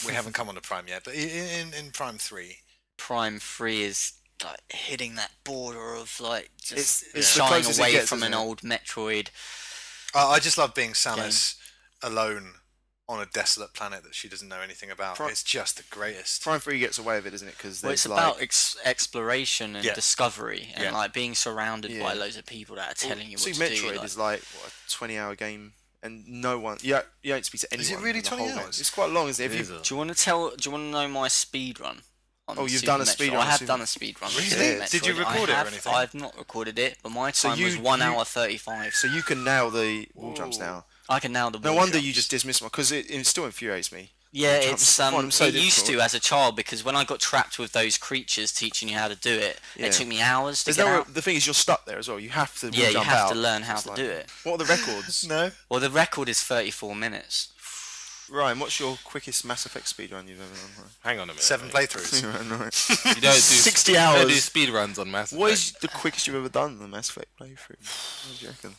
we haven't come on to Prime yet, but in Prime 3, Prime 3 is like hitting that border of like just It's the shying closest it away gets, from isn't an it? old Metroid. I just love being Samus alone on a desolate planet that she doesn't know anything about. Pri- It's just the greatest. Prime 3 gets away with it, isn't it? Because Well, it's about exploration and Yeah. discovery, and Yeah. like being surrounded by Yeah. loads of people that are telling you what See, to Metroid do. Like, is like what, a 20-hour game, and no one. You don't speak to anyone. it really in the 20 whole game. hours? It's quite long, isn't it? If It you, is do you want to know my speed run? On Oh, you've Super done a Metroid? speed run I on have Super- done a speed run. on Really? Super Did you Metroid. record it or I have, anything? I've not recorded it, but my time you- was 1 you- hour 35. so you can nail the wall jumps now. I can now the. No wall wonder jumps. you just dismiss one because it still infuriates me. Yeah, Wall it's jumps, I find them so it used difficult. to as a child because when I got trapped with those creatures teaching you how to do it, Yeah. it took me hours to There's get no, out. the thing is, you're stuck there as well. You have to. Yeah, you jump have out. to learn how It's to like- do it. What are the records? No. Well, the record is 34 minutes. Ryan, what's your quickest Mass Effect speedrun you've ever done? Hang on a minute. 7 mate. playthroughs. Right. You don't do 60 You don't do hours. speed runs on Mass What Effect. is the quickest you've ever done the Mass Effect playthrough? What do you reckon?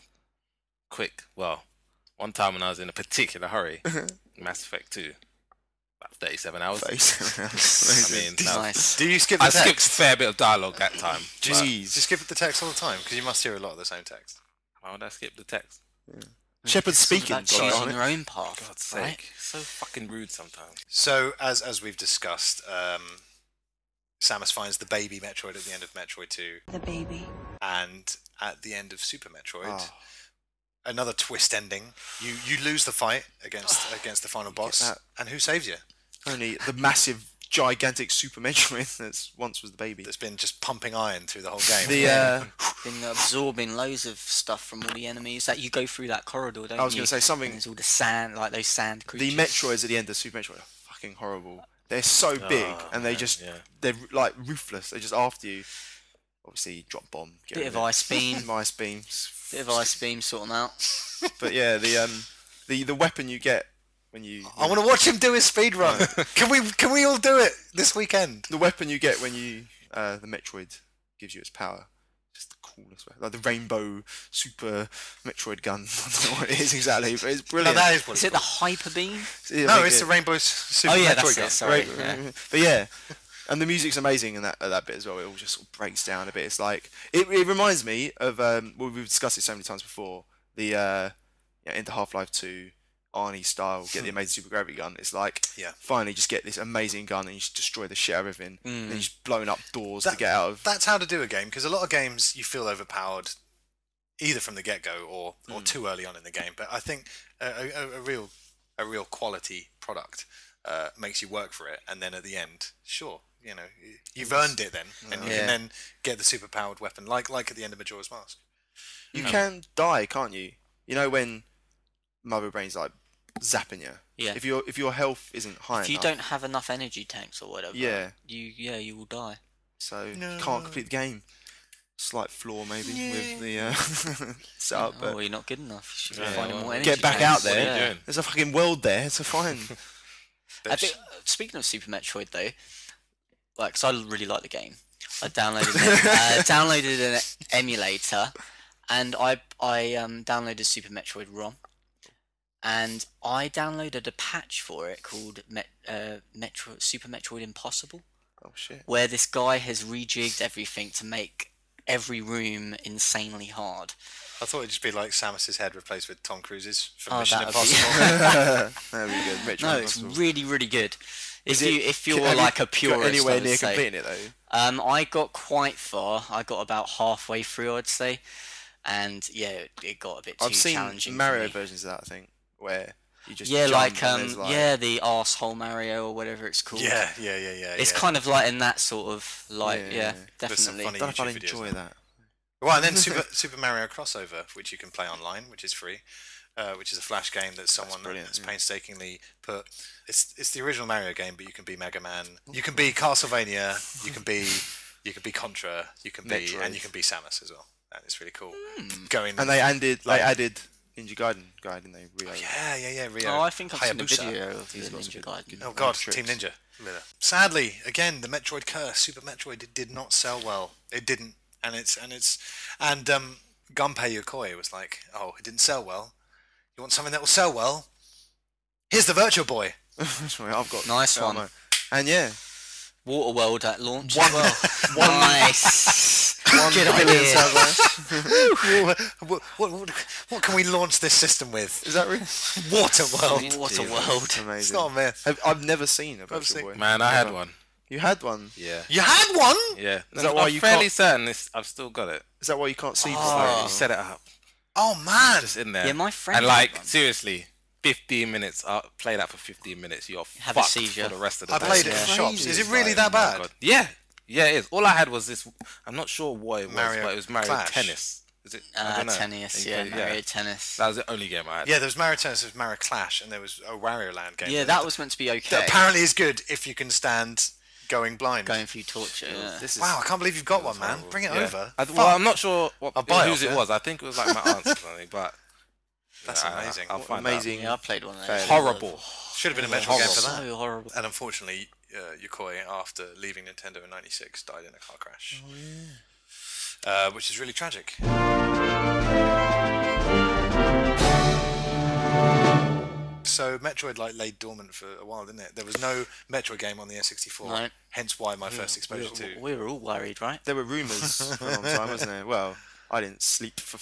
Quick? Well, one time when I was in a particular hurry, Mass Effect 2, about 37 hours. I mean, that was- Nice. Do you skip the I skipped a text? fair bit of dialogue that time. Do you, but do you skip the text all the time? Because you must hear a lot of the same text. why would I skip the text? Shepard's It's all speaking. about got it on choosing it. your own path. God's right? sake. So fucking rude sometimes. So, as we've discussed, Samus finds the baby Metroid at the end of Metroid 2, The baby. and at the end of Super Metroid, Oh. another twist ending. You lose the fight against the final boss, that. and who saves you? Only the massive, gigantic Super Metroid that once was the baby. That's been just pumping iron through the whole game. The Been absorbing loads of stuff from all the enemies that you go through that corridor, don't you? I was going to say something. And there's all the sand, like those sand creatures. The Metroids at the end of Super Metroid are fucking horrible. They're so big, and they man, just yeah. they're like ruthless. They're just after you. Obviously, drop bomb. Get Bit rid of ice beam. Some ice beams. Bit of ice beam, sort them out. But yeah, the weapon you get when you I want to watch him do his speed run. Can we all do it this weekend? the weapon you get when you the Metroid gives you its power. Just the coolest weapon, like the rainbow super Metroid gun. I don't know what it is exactly, but it's No, brilliant. that is what Is it's it the called. hyper beam? No, it's the Rainbow Super Oh yeah, Metroid that's gun. it. Sorry. Right, Yeah. But yeah, and the music's amazing in that bit as well. It all just sort of breaks down a bit. It's like it reminds me of well, we've discussed it so many times before. The into Half-Life 2 Arnie style, get the amazing super gravity gun. It's like finally just get this amazing gun and you just destroy the shit out of everything. And you're just blowing up doors to get out of. That's how to do a game, because a lot of games you feel overpowered either from the get-go or too early on in the game. But I think a real quality product makes you work for it, and then at the end, sure, you've earned it then, and you can then get the super-powered weapon, like at the end of Majora's Mask. You can die, can't you? You know when Mother Brain's like zapping you. Yeah. If your health isn't high If you enough, don't have enough energy tanks or whatever, Yeah. you will die. so you can't complete the game. Slight flaw maybe with the setup, but Oh, you're not good enough. You should be Yeah, finding well, more energy get back tanks. out there. What are you Yeah. doing? There's a fucking world there. It's a fine. I think, speaking of Super Metroid though, like, 'cause I really like the game. I downloaded an emulator, and I downloaded Super Metroid ROM, and I downloaded a patch for it called Super Metroid Impossible, Oh shit. where this guy has rejigged everything to make every room insanely hard. I thought it'd just be like Samus's head replaced with Tom Cruise's from Oh, Mission that would be- Impossible. That'd be good. Metroid No, it's Impossible. really, really good. If you're Have you like a purist, got anywhere I would near say. completing it though? I got quite far. I got about halfway through, I'd say, and yeah, it got a bit too I've seen challenging. Mario for me. versions of that, I think, where you just Yeah, jump like and there's, yeah, the arsehole Mario or whatever it's called. yeah. It's kind of like in that sort of like Yeah. There's some definitely. funny I don't know if I'd YouTube videos enjoy of that. Well, and then Super Mario Crossover, which you can play online, which is free, which is a flash game that someone brilliant, has yeah. painstakingly put. It's the original Mario game, but you can be Mega Man, you can be Castlevania, you can be Contra, you can be Metroid. and you can be Samus as well. And it's really cool. Going And they added Like- Ninja Gaiden, didn't they? Rio. yeah, Rio. Oh, I think I've seen a Hayabusa. video of the He's got Ninja some Gaiden. good- Oh god, tricks. Team Ninja. Sadly, again, the Metroid curse, Super Metroid, it did not sell well. It didn't, and Gunpei Yokoi was like, "Oh, it didn't sell well. You want something that will sell well? Here's the Virtual Boy." Sorry, I've got Nice one. no. And yeah, Waterworld at launch as well. Nice. Good billion idea. servers. what can we launch this system with? Is that real? Waterworld. Waterworld. Amazing. It's not a myth. I've never seen a Virtual seen- Boy. Man, I had Never. one. You had one. Yeah. You had one? Yeah. Is that why I'm you fairly can't- certain I've still got it. Is that why you can't see? Like, properly? you set it up. Oh man. Just in there. Yeah, my friend And had like, one. seriously, 15 minutes, play that for 15 minutes, you're Have a fucked seizure. for the rest of the I day. played it Yeah. in shops. Is it Crazy. really that Oh my bad? God. Yeah. Yeah, it is. All I had was this, I'm not sure what it was, Mario but it was Mario Clash. Tennis. Is it? I don't know. Tennis, You yeah, play- Mario Tennis. That was the only game I had. Yeah, there was Mario Tennis, there was Mario Clash, and there was a Wario Land game. Yeah, that was meant to be okay. That apparently is good if you can stand going blind. Going through torture. Yeah. This is Wow, I can't believe you've got one, man. horrible. Bring it Yeah. over. Well, Fuck. I'm not sure I'll buy it whose off it you. was. I think it was like my aunt's or something, but That's yeah, amazing. I'll What find amazing. Yeah, I played one of Fair. those. Horrible. Should have been a Metroid game for that. So horrible. And unfortunately, Yokoi, after leaving Nintendo in '96, died in a car crash. Which is really tragic. So Metroid lay dormant for a while, didn't it? There was no Metroid game on the N64. No. Hence why my first exposure to. We were all worried, right? There were rumours for a long time, wasn't there? Well, I didn't sleep for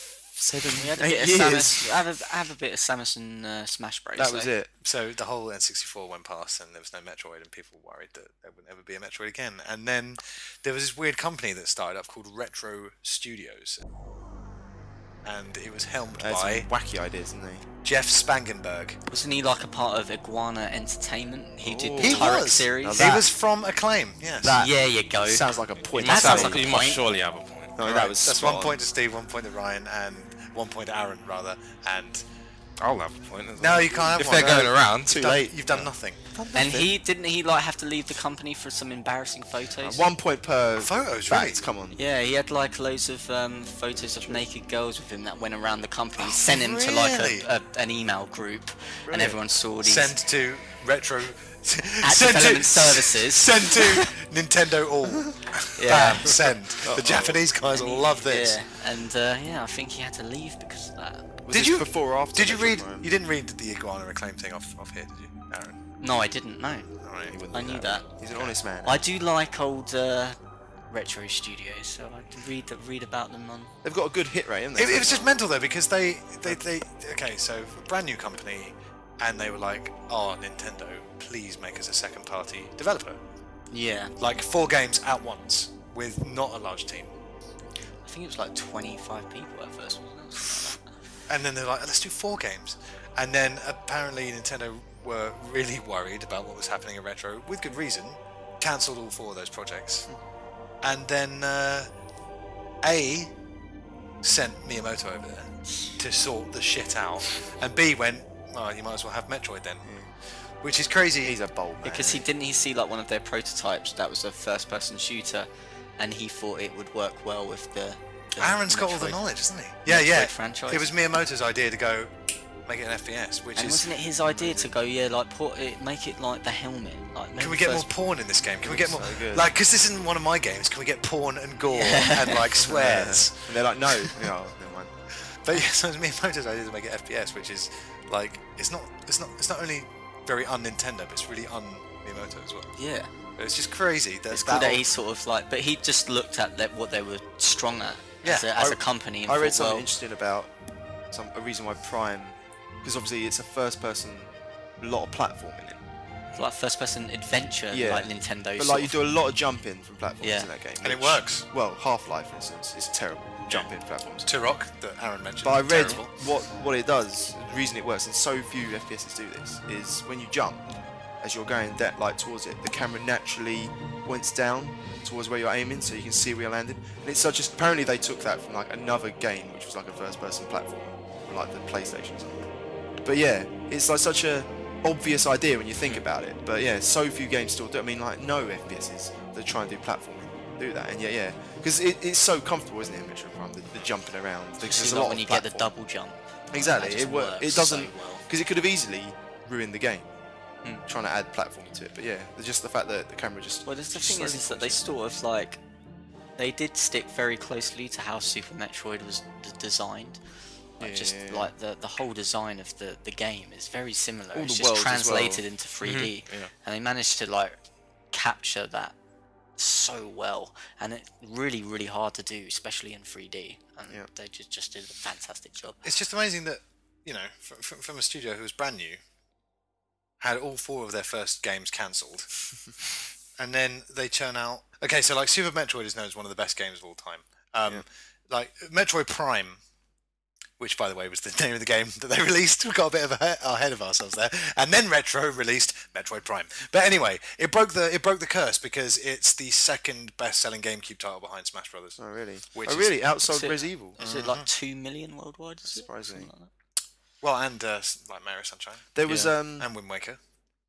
We had a 8 bit of years. Samus. Have a bit of Samus and Smash Bros. That was it. So the whole N64 went past, and there was no Metroid, and people were worried that there would never be a Metroid again. And then there was this weird company that started up called Retro Studios, and it was helmed They had some by wacky ideas, didn't they? Jeff Spangenberg. Wasn't he like a part of Iguana Entertainment? He did the He Turok was. series. Now He that- was from Acclaim. Yes. That Yeah, you go. sounds like a point. That sounds like a you must point. surely have a point. No, Right, that was that's spot 1 on. point to Steve, 1 point to Ryan, and 1 point to Aaron, rather. And I'll have a point. as no, well. you can't have If one. they're going around. Too You've done- late. You've done nothing. And didn't he like have to leave the company for some embarrassing photos? 1 point per Photos, fact, really? come on. Yeah, he had like loads of photos of naked girls with him that went around the company. He sent him to like really? an email group, and everyone saw these. Send to Retro. At Development Services. Send to Nintendo All. Yeah. Bam, send. The Japanese guys will love this. Yeah, and yeah, I think he had to leave because of that. Was Did this you before or after? Did you Metroid read? Prime? You didn't read the Iguana Acclaim thing off here, did you, Aaron? No, I didn't know. All right. He wouldn't I do knew that. He's an honest man. I do like old retro studios, so I read about them on. They've got a good hit rate, haven't they? It was just mental though because they okay, so a brand new company, and they were like, oh Nintendo, please make us a second party developer. Yeah, Like 4 games at once with not a large team. I think it was like 25 people at first, wasn't it? Something like that. And then they're like, let's do 4 games. And then apparently Nintendo were really worried about what was happening in Retro, with good reason, cancelled all 4 of those projects. And then A, sent Miyamoto over there to sort the shit out, and B went, oh, you might as well have Metroid then. Which is crazy. He's a bold man. Because he see like one of their prototypes that was a first-person shooter, and he thought it would work well with the Aaron's got all the Metroid- knowledge, doesn't he? Metroid Yeah. franchise. It was Miyamoto's idea to go make it an FPS, which And is. wasn't it his idea to go, yeah, like make it like the helmet, like Can we get more porn in this game? Can we get more? so good. Like, because this isn't one of my games. Can we get porn and gore and like swears? And they're like, no. You know, never mind. But yeah, so it was Miyamoto's idea to make it FPS, which is Like it's not only very un-Nintendo, but it's really un-Miyamoto as well. Yeah. It's just crazy. It's cool that he sort of like, but he just looked at what they were strong at as a company. And I read thought, something interesting about a reason why Prime, because obviously it's a first-person, a lot of platforming in it. It's like first-person adventure, like Nintendo. But like you do a lot of jumping from platforms in that game, and it works. Well, Half-Life, for instance, is terrible jumping platforms. Turok that Arron mentioned. But I read terrible. what it does. The reason it works, and so few FPSs do this, is when you jump, as you're going like towards it, the camera naturally points down towards where you're aiming, so you can see where you're landing. And it's such a, apparently they took that from like another game, which was like a first-person platform, from like the PlayStation. But yeah, it's like such a obvious idea when you think about it. But yeah, so few games still do. I mean, like no FPSs that try and do platforming do that. And yeah, because it's so comfortable, isn't it, in Metroid Prime, the jumping around. There's a lot when you get the double jump. Exactly, it doesn't, well. because it could have easily ruined the game. Trying to add platforming to it, but yeah, just the fact that the camera just. Well, the thing is that they sort of like, they did stick very closely to how Super Metroid was designed. Like like the whole design of the game is very similar. All it's the just worlds as translated well. into 3D, and they managed to like capture that so well, and it's really really hard to do, especially in 3D. And they just did a fantastic job. It's just amazing that, you know, from a studio who was brand new, had all 4 of their first games cancelled, and then they churn out. Okay, so like Super Metroid is known as one of the best games of all time. Like Metroid Prime, which by the way was the name of the game that they released. We got a bit of ahead of ourselves there, and then Retro released Metroid Prime. But anyway, it broke the curse because it's the second best-selling GameCube title behind Smash Brothers. Oh really? Which really? Outsold Res Evil? Is it like 2 million worldwide? Surprisingly. Like well, and like Mario Sunshine. There was and Wind Waker.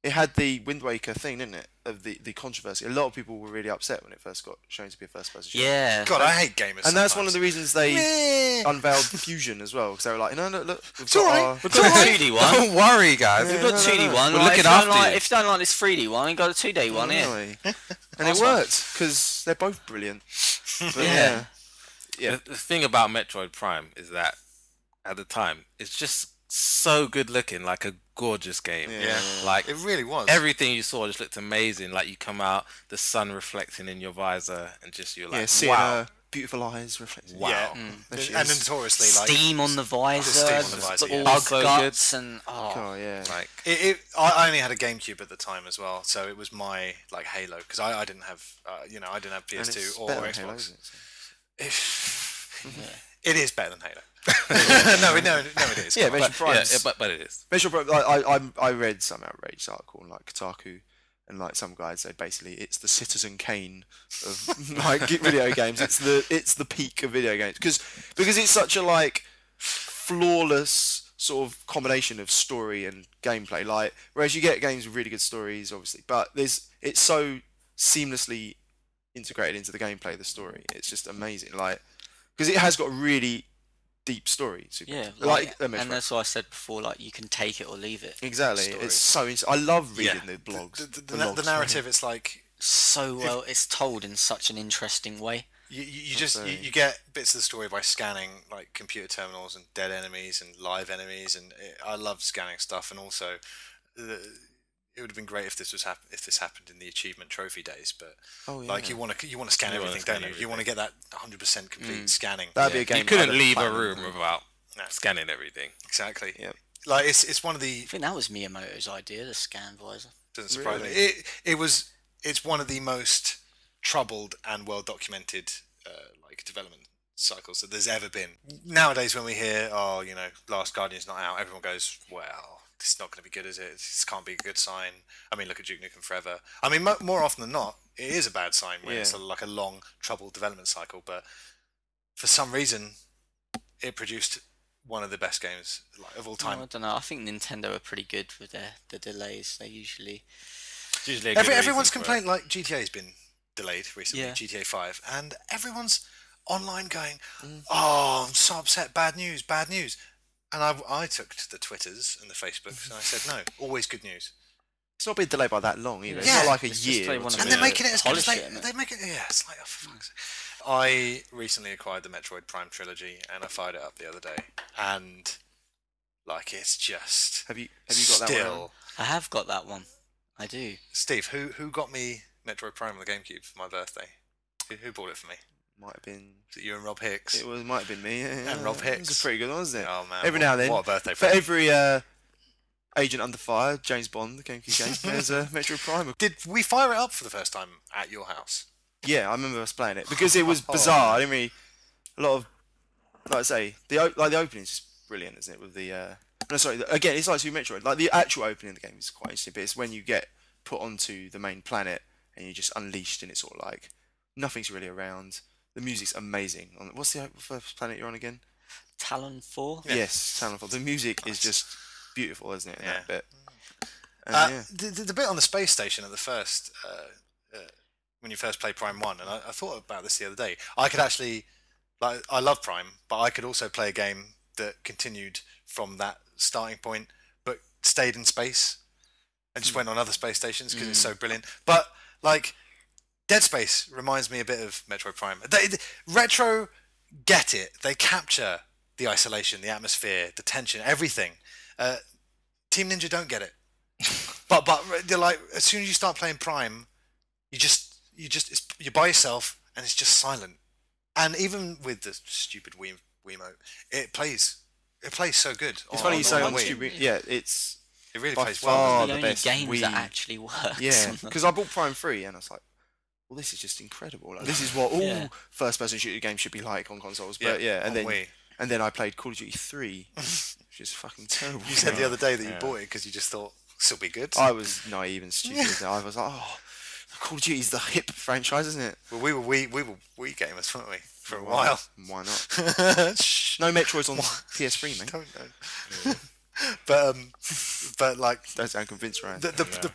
It had the Wind Waker thing, didn't it? Of the controversy. A lot of people were really upset when it first got shown to be a first-person shooter. Yeah. God, I hate gamers. And that's one of the reasons they unveiled Fusion as well, because they were like, no, look, it's alright. We've got a 2D one. Don't worry, guys. We've got a 2D one. We're Like, looking after you. If you don't like this 3D one, you got a 2D one here. Anyway. And it worked, because they're both brilliant. But Yeah. The thing about Metroid Prime is that at the time it's just so good looking, like a gorgeous game. Yeah. Like It really was. everything you saw just looked amazing. Like you come out, the sun reflecting in your visor, and just you're like, seeing wow. her beautiful eyes reflecting. Wow. Yeah. There she And is. notoriously, like Steam on the visor, steam on the visor, all yeah. bug So guts and Oh, yeah. Like I only had a GameCube at the time as well, so it was my like Halo because I didn't have I didn't have And it's PS2 or better than Xbox. Halo, isn't it? It is better than Halo. no, it is. Yeah, Come on. Metroid Prime's... but it is. Metroid Prime, I read some outraged article on like Kotaku, and like some guys say basically it's the Citizen Kane of like video games. It's the peak of video games because it's such a like flawless sort of combination of story and gameplay. Like whereas you get games with really good stories, obviously, but it's so seamlessly integrated into the gameplay, the story. It's just amazing. Like because it has got a really deep story. yeah, like and that's what I said before. Like you can take it or leave it. Exactly. story. It's so. I love reading the blogs. The logs. narrative, it's like So well, it's told in such an interesting way. you just you get bits of the story by scanning like computer terminals and dead enemies and live enemies, and I love scanning stuff. And also, it would have been great if this happened in the achievement trophy days. But like you want to scan everything, don't you? You want to get that 100% complete scanning. That'd be a game. You couldn't I'd leave a platinum. room without scanning everything. Exactly. Yeah. Like it's one of the I think that was Miyamoto's idea, the scan visor. doesn't surprise Really? me. It's one of the most troubled and well documented like development cycles that there's ever been. Nowadays, when we hear, Last Guardian's not out, everyone goes, well, this is not going to be good, is it? This can't be a good sign. I mean, look at Duke Nukem Forever. I mean, more often than not, it is a bad sign when it's like a long, troubled development cycle. But for some reason, it produced one of the best games of all time. I don't know. I think Nintendo are pretty good with the delays. They usually. It's usually a good Everyone's reason for complained like GTA's been delayed recently, Yeah. GTA 5, and everyone's online going, "Oh, I'm so upset! Bad news, bad news." And I took to the Twitters and the Facebooks and I said, "No, always good news." It's not been delayed by that long either. It's Yeah. not like a It's just year. they or wanna two. And they're Yeah. making it as good as Polish it, they make it. Yeah, it's like, oh, for fuck's sake. I recently acquired the Metroid Prime trilogy and I fired it up the other day, and Like it's just. Have you got that one? still. I have got that one. I do. Steve, who got me Metroid Prime on the GameCube for my birthday? Who bought it for me? Might have been. Was it you and Rob Hicks? Might have been me. Yeah, And Rob It Hicks. was a pretty good one, wasn't it? Oh man! Every now and then. What a birthday For present. every Agent Under Fire, James Bond, the GameCube game, there's a Metroid Prime. Did we fire it up for the first time at your house? Yeah, I remember us playing it because it was bizarre. I didn't really a lot of like I say the opening is just brilliant, isn't it? With the no, sorry, again, it's like Super Metroid. Like the actual opening of the game is quite interesting, but it's when you get put onto the main planet and you're just unleashed, and it's sort of like nothing's really around. The music's amazing. What's the first planet you're on again? Talon 4? Yeah. Yes, Talon 4. The music is just beautiful, isn't it? In that bit. The bit on the space station at the first, when you first play Prime 1, and I thought about this the other day. I could actually, like, I love Prime, but I could also play a game that continued from that starting point, but stayed in space and just went on other space stations because it's so brilliant. But, like, Dead Space reminds me a bit of Metroid Prime. Retro get it. They capture the isolation, the atmosphere, the tension, everything. Team Ninja don't get it. but they're like, as soon as you start playing Prime, you're by yourself and it's just silent. And even with the stupid Wiimote, it plays so good. It's funny you say on Wii. stupid. Yeah, it really by plays far well. the the only best game Wii. that actually works. Yeah, because I bought Prime 3 and I was like, well, this is just incredible. Like, this is what all first-person shooter games should be like on consoles. But and then I played Call of Duty 3, which is fucking terrible. You said the other day that you bought it because you just thought this will be good. I was naive and stupid. I was like, oh, Call of Duty is the hip franchise, isn't it? Well, we were Wii gamers, weren't we? For a while. Why not? Shh. No Metroids on PS3, mate. Don't. But like, Don't sound convinced, right? the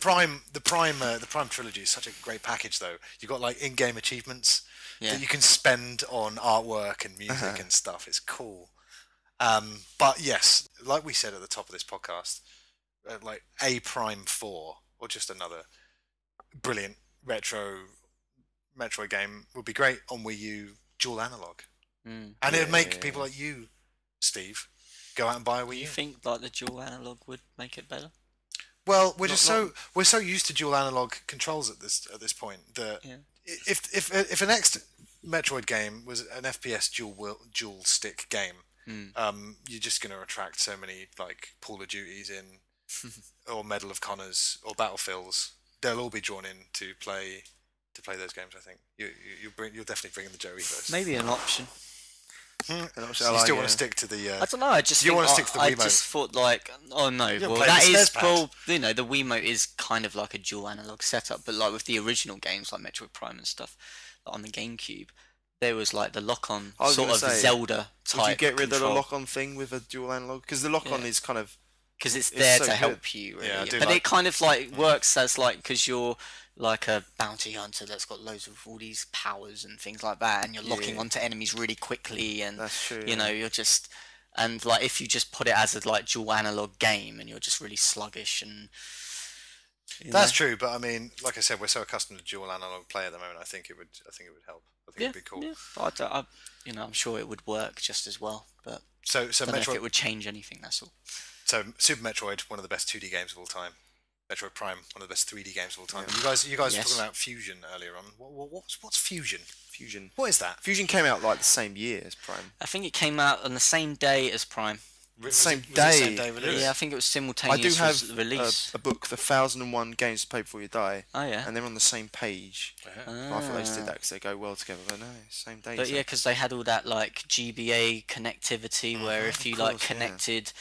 Prime trilogy is such a great package, though. You got like in-game achievements that you can spend on artwork and music and stuff. It's cool. But yes, like we said at the top of this podcast, like a Prime 4 or just another brilliant retro Metroid game would be great on Wii U dual analog, and it'd make people like you, Steve, go out and buy a Wii U. You think like the dual analog would make it better? Well, we're so used to dual analog controls at this point that if a next Metroid game was an FPS dual stick game, you're just going to attract so many like Call of Duties or Medal of Honors or Battlefields. They'll all be drawn in to play those games. I think you'll definitely bring in the Joe Evos. Maybe an option. You still want to stick to the? I don't know. I just want to stick to the I Wiimote. just thought like, oh no, well play that the is SNES well, you know, the Wiimote is kind of like a dual analog setup, but like with the original games like Metroid Prime and stuff like on the GameCube, there was like the lock-on sort of Zelda type. Would you get rid of the control. lock-on thing with a dual analog? Because the lock-on is kind of because it's there so to good. help you, really. Yeah, I do but like- it kind of like works as like because you're like a bounty hunter that's got loads of all these powers and things like that, and you're locking onto enemies really quickly, and That's true, you know you're just and like if you just put it as a like dual analog game, and you're just really sluggish and. That's true, but I mean, like I said, we're so accustomed to dual analog play at the moment. I think it would help. I think it'd be cool. Yeah, but I'm sure it would work just as well, but So I don't know if Metroid, it would change anything. That's all. so Super Metroid, one of the best 2D games of all time. Metroid Prime, one of the best 3D games of all time. You guys were Yes. talking about Fusion earlier on. What's Fusion? Fusion. What is that? Fusion came out like the same year as Prime. I think it came out on the same day as Prime. Same Was it day. same day release? Yeah, I think it was I simultaneous do have release. a book, The 1001 Games to Play Before You Die, Oh yeah. and they're on the same page. I thought they just did that because they go well together, but no, same day. But so- yeah, because they had all that like GBA connectivity, where if you like course, yeah. connected,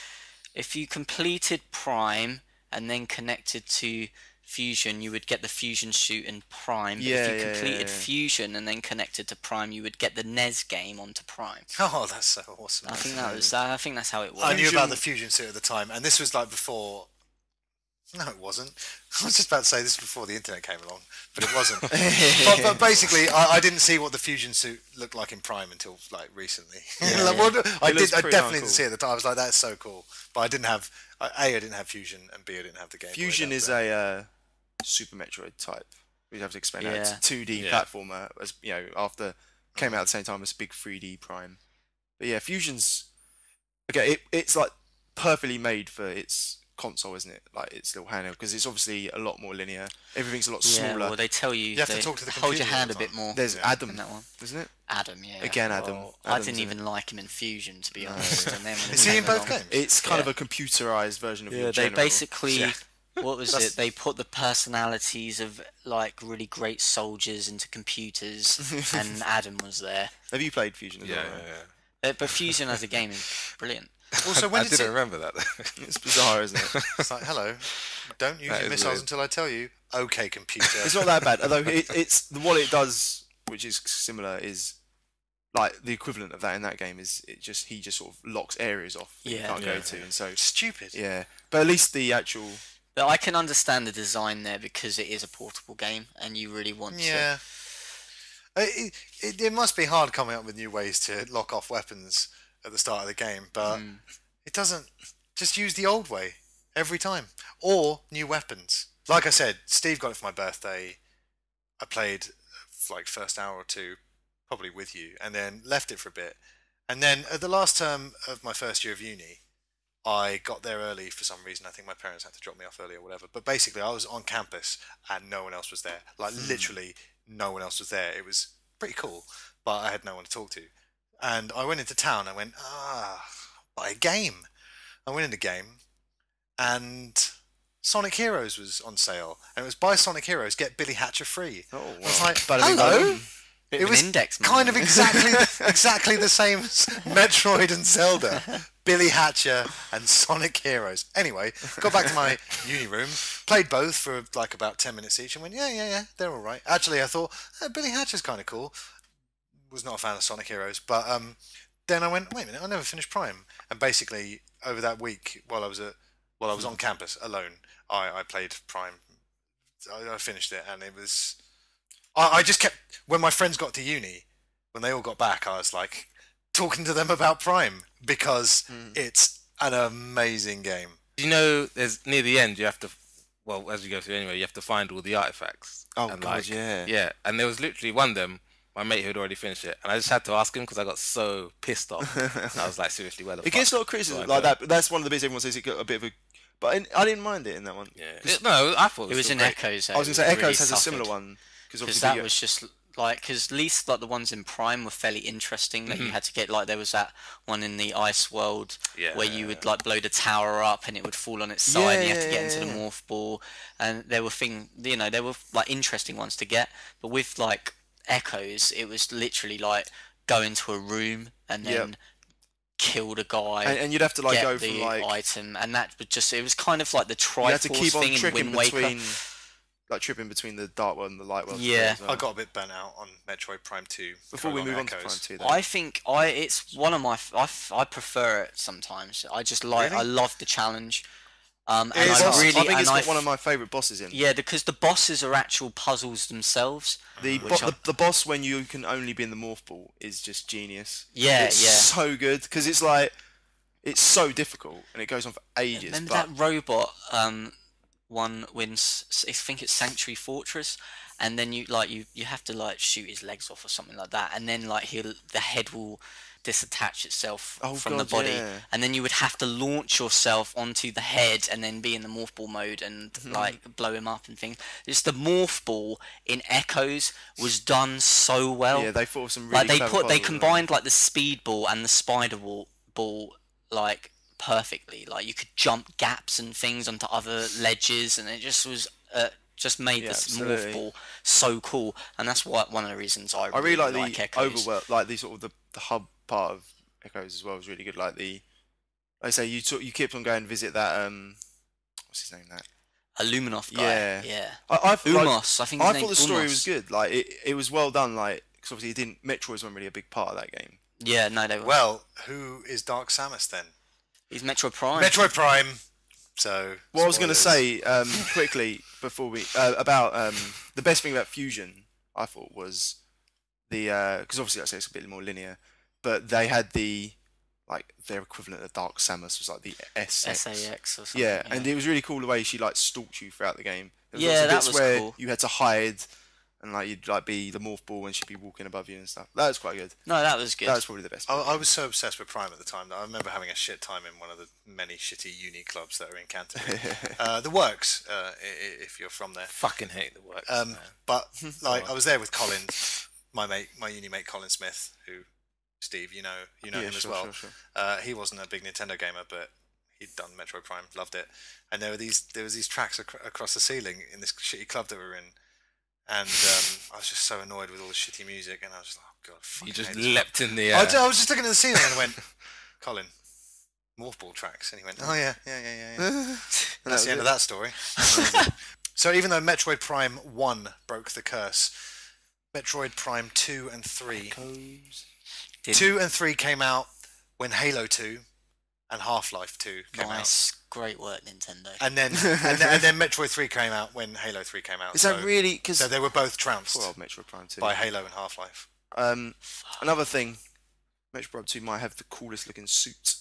if you completed Prime and then connected to Fusion, you would get the Fusion shoot in Prime. But if you completed Fusion and then connected to Prime, you would get the NES game onto Prime. Oh, that's so awesome. I think I think that's how it works. I knew about the Fusion suit at the time, and this was like before. No, it wasn't. I was just about to say this was before the internet came along, but it wasn't. but basically, I didn't see what the Fusion suit looked like in Prime until like recently. I definitely didn't see it at the time. I was like, "That's so cool," but I didn't have I didn't have Fusion, and B, I didn't have the game. Fusion is a Super Metroid type. We'd have to explain that. It's a 2D platformer, as you know, after came out at the same time as big 3D Prime. But yeah, Fusion's okay. It's like perfectly made for its console, isn't it? Like its little handheld, because it's obviously a lot more linear. Everything's a lot Yeah, smaller. well, they tell you, have to talk to the hold your computer all hand the a bit time. more. There's Yeah. Adam, in that one. isn't it? Adam, yeah. Again, Adam. I Adam's didn't in even it. like him in Fusion, to be honest. And then when Is he in came both along- games? It's kind of Yeah. a computerized version of Yeah, your they general. basically, Yeah. what was it? They put the personalities of like really great soldiers into computers, and Adam was there. Have you played Fusion as Yeah, well? yeah, right? yeah. But Fusion as a game is brilliant. Also, when I did didn't it? remember that. It's bizarre, isn't it? It's like, hello, don't use That your is missiles weird. until I tell you. Okay, computer. It's not that bad. Although what it does, which is similar, is like the equivalent of that in that game is he just sort of locks areas off that you Yeah. can't go Yeah. to, and so Stupid. yeah. But at least the actual But I can understand the design there because it is a portable game, and you really want to. Yeah. It must be hard coming up with new ways to lock off weapons at the start of the game, but it doesn't. Just use the old way every time, or new weapons. Like I said, Steve got it for my birthday. I played like first hour or two, probably with you, and then left it for a bit. And then at the last term of my first year of uni, I got there early for some reason. I think my parents had to drop me off early or whatever. But basically, I was on campus and no one else was there. Like literally, no one else was there. It was pretty cool, but I had no one to talk to. And I went into town. I went, buy a game. I went in the game, and Sonic Heroes was on sale, and it was buy Sonic Heroes, get Billy Hatcher free. oh I was like, Bada bing, bada hello. boom. Bit It of was an index kind of moment. exactly the same as Metroid and Zelda, Billy Hatcher and Sonic Heroes. Anyway, got back to my uni room, played both for like about 10 minutes each, and went, yeah, they're all right. Actually, I thought Billy Hatcher's kind of cool. Was not a fan of Sonic Heroes, but then I went, wait a minute, I never finished Prime, and basically over that week while I was on campus alone, I played Prime. I finished it, and it was. I just kept, when my friends got to uni, when they all got back, I was like talking to them about Prime because it's an amazing game. You know, there's near the end you have to, well, as you go through anyway, you have to find all the artifacts. Oh, and God, yeah. Yeah, and there was literally one of them, my mate who had already finished it, and I just had to ask him because I got so pissed off. And I was like, seriously, where the fuck? It gets a lot of criticism do I like go? that, but that's one of the bits everyone says it got a bit of a. But I didn't mind it in that one. Yeah. No, I thought It was still in great. Echoes. I was going to say Echoes has a similar one Because that was just like, because at least like the ones in Prime were fairly interesting. That you had to get, like there was that one in the ice world where you would like blow the tower up and it would fall on its side. And you have to get into the morph ball, and there were there were like interesting ones to get. But with like Echoes, it was literally like go into a room and then kill the guy, and you'd have to like get go the from like item, and that would just, it was kind of like the you had to Triforce keep on thing in tripping Wind Waker. between, like tripping between the dark world and the light world. Yeah. as well. I got a bit burnt out on Metroid Prime 2. Before we going move on to Echoes. Prime 2, though. I think it's one of my I prefer it sometimes. I just like Really? I love the challenge. And It is I awesome. really I think and it's I got one of my favourite bosses in. yeah, because the bosses are actual puzzles themselves. The, which the boss when you can only be in the morph ball is just genius. Yeah, it's yeah. so good because it's like it's so difficult and it goes on for ages. Remember but that robot one wins, I think it's Sanctuary Fortress, and then you have to like shoot his legs off or something like that, and then like the head will disattach itself from the God, body, yeah. and then you would have to launch yourself onto the head and then be in the morph ball mode and like blow him up and things. Just the morph ball in Echoes was done so well. yeah, they thought of some really Like they clever they puzzles, combined like the speed ball and the spider ball like perfectly. Like you could jump gaps and things onto other ledges, and it just was just made Yeah, this absolutely. morph ball so cool. And that's one of the reasons I I really like the Echoes. overworld, like the sort of the hub part of Echoes as well is really good. Like like I say, you kept on going to visit that what's his name? That Illuminoth guy. Yeah. Yeah. I Umos, I think his I name's thought the story Umos. was good. Like it was well done. Like because obviously Metroid wasn't really a big part of that game. Yeah, no, they were. Well, who is Dark Samus then? He's Metroid Prime. Metroid Prime. So. What I was going to spoilers. say quickly before we about the best thing about Fusion, I thought was the because obviously I say it's a bit more linear, but they had like their equivalent of Dark Samus was like the SX. SAX or something. Yeah, and it was really cool the way she like stalked you throughout the game. There was Yeah, lots of that bits was where cool. you had to hide and like you'd like be the morph ball and she'd be walking above you and stuff. That was quite good. No, that was good. That was probably the best. I was so obsessed with Prime at the time that I remember having a shit time in one of the many shitty uni clubs that are in Canterbury. The Works, if you're from there. Fucking hate the work. But like I was there with Colin, my uni mate Colin Smith, who Steve, you know him as well. Sure. He wasn't a big Nintendo gamer, but he'd done Metroid Prime, loved it. And there was these tracks across the ceiling in this shitty club that we were in. And I was just so annoyed with all the shitty music, and I was just like, oh god, fucking You just hate this. leapt in the air. I was just looking at the ceiling and I went, Colin, morph ball tracks, and he went, oh yeah. And that's the end of that story. So even though Metroid Prime 1 broke the curse, Metroid Prime 2 and 3, 2 and 3 came out when Halo 2 and Half-Life 2 came out. Great work, Nintendo. And then and then Metroid 3 came out when Halo 3 came out. Is that really? Because so they were both trounced Metroid Prime 2 by Halo and Half-Life. Another thing, Metroid Prime 2 might have the coolest looking suit.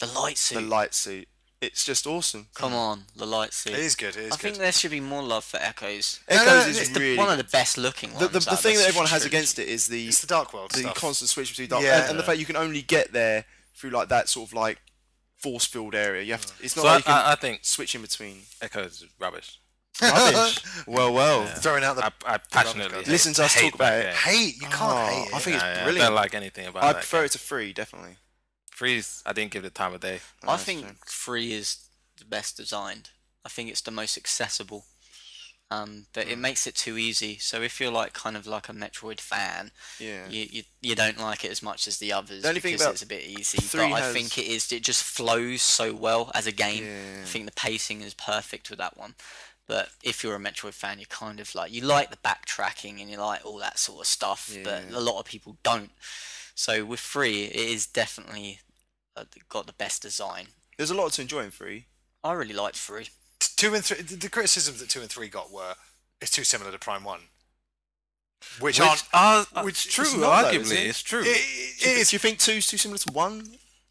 The light suit. The light suit. It's just awesome. Come on, the light suit. It is good. I think there should be more love for Echoes. Echoes is It's really one of the best looking ones. the thing that everyone has against it is it's the Dark World the stuff. constant switch between Dark and the fact you can only get there through like that sort of like force field area. You have to, it's not So like you can I think switch in between. Echoes is rubbish. Rubbish. Well. Throwing out the I passionately Listen to us hate talk about that it. game. hate. You can't hate it. I think it's I brilliant. don't like anything about I that prefer game. it to 3, definitely. Freeze, I didn't give it the time of day. I think 3 is the best designed. I think it's the most accessible. But it makes it too easy. So if you're like kind of like a Metroid fan, you don't like it as much as the others The only thing because about it's a bit easy. 3 But I has- think it just flows so well as a game. Yeah. I think the pacing is perfect with that one. But if you're a Metroid fan, you kind of like, you like the backtracking and you like all that sort of stuff, but a lot of people don't. So with 3, it is definitely got the best design. There's a lot to enjoy in 3. I really liked 3. 2 and 3. The criticisms that 2 and 3 got were it's too similar to Prime 1, which True, it's not though, is arguably, it? it's true. Do you think 2 is too similar to 1?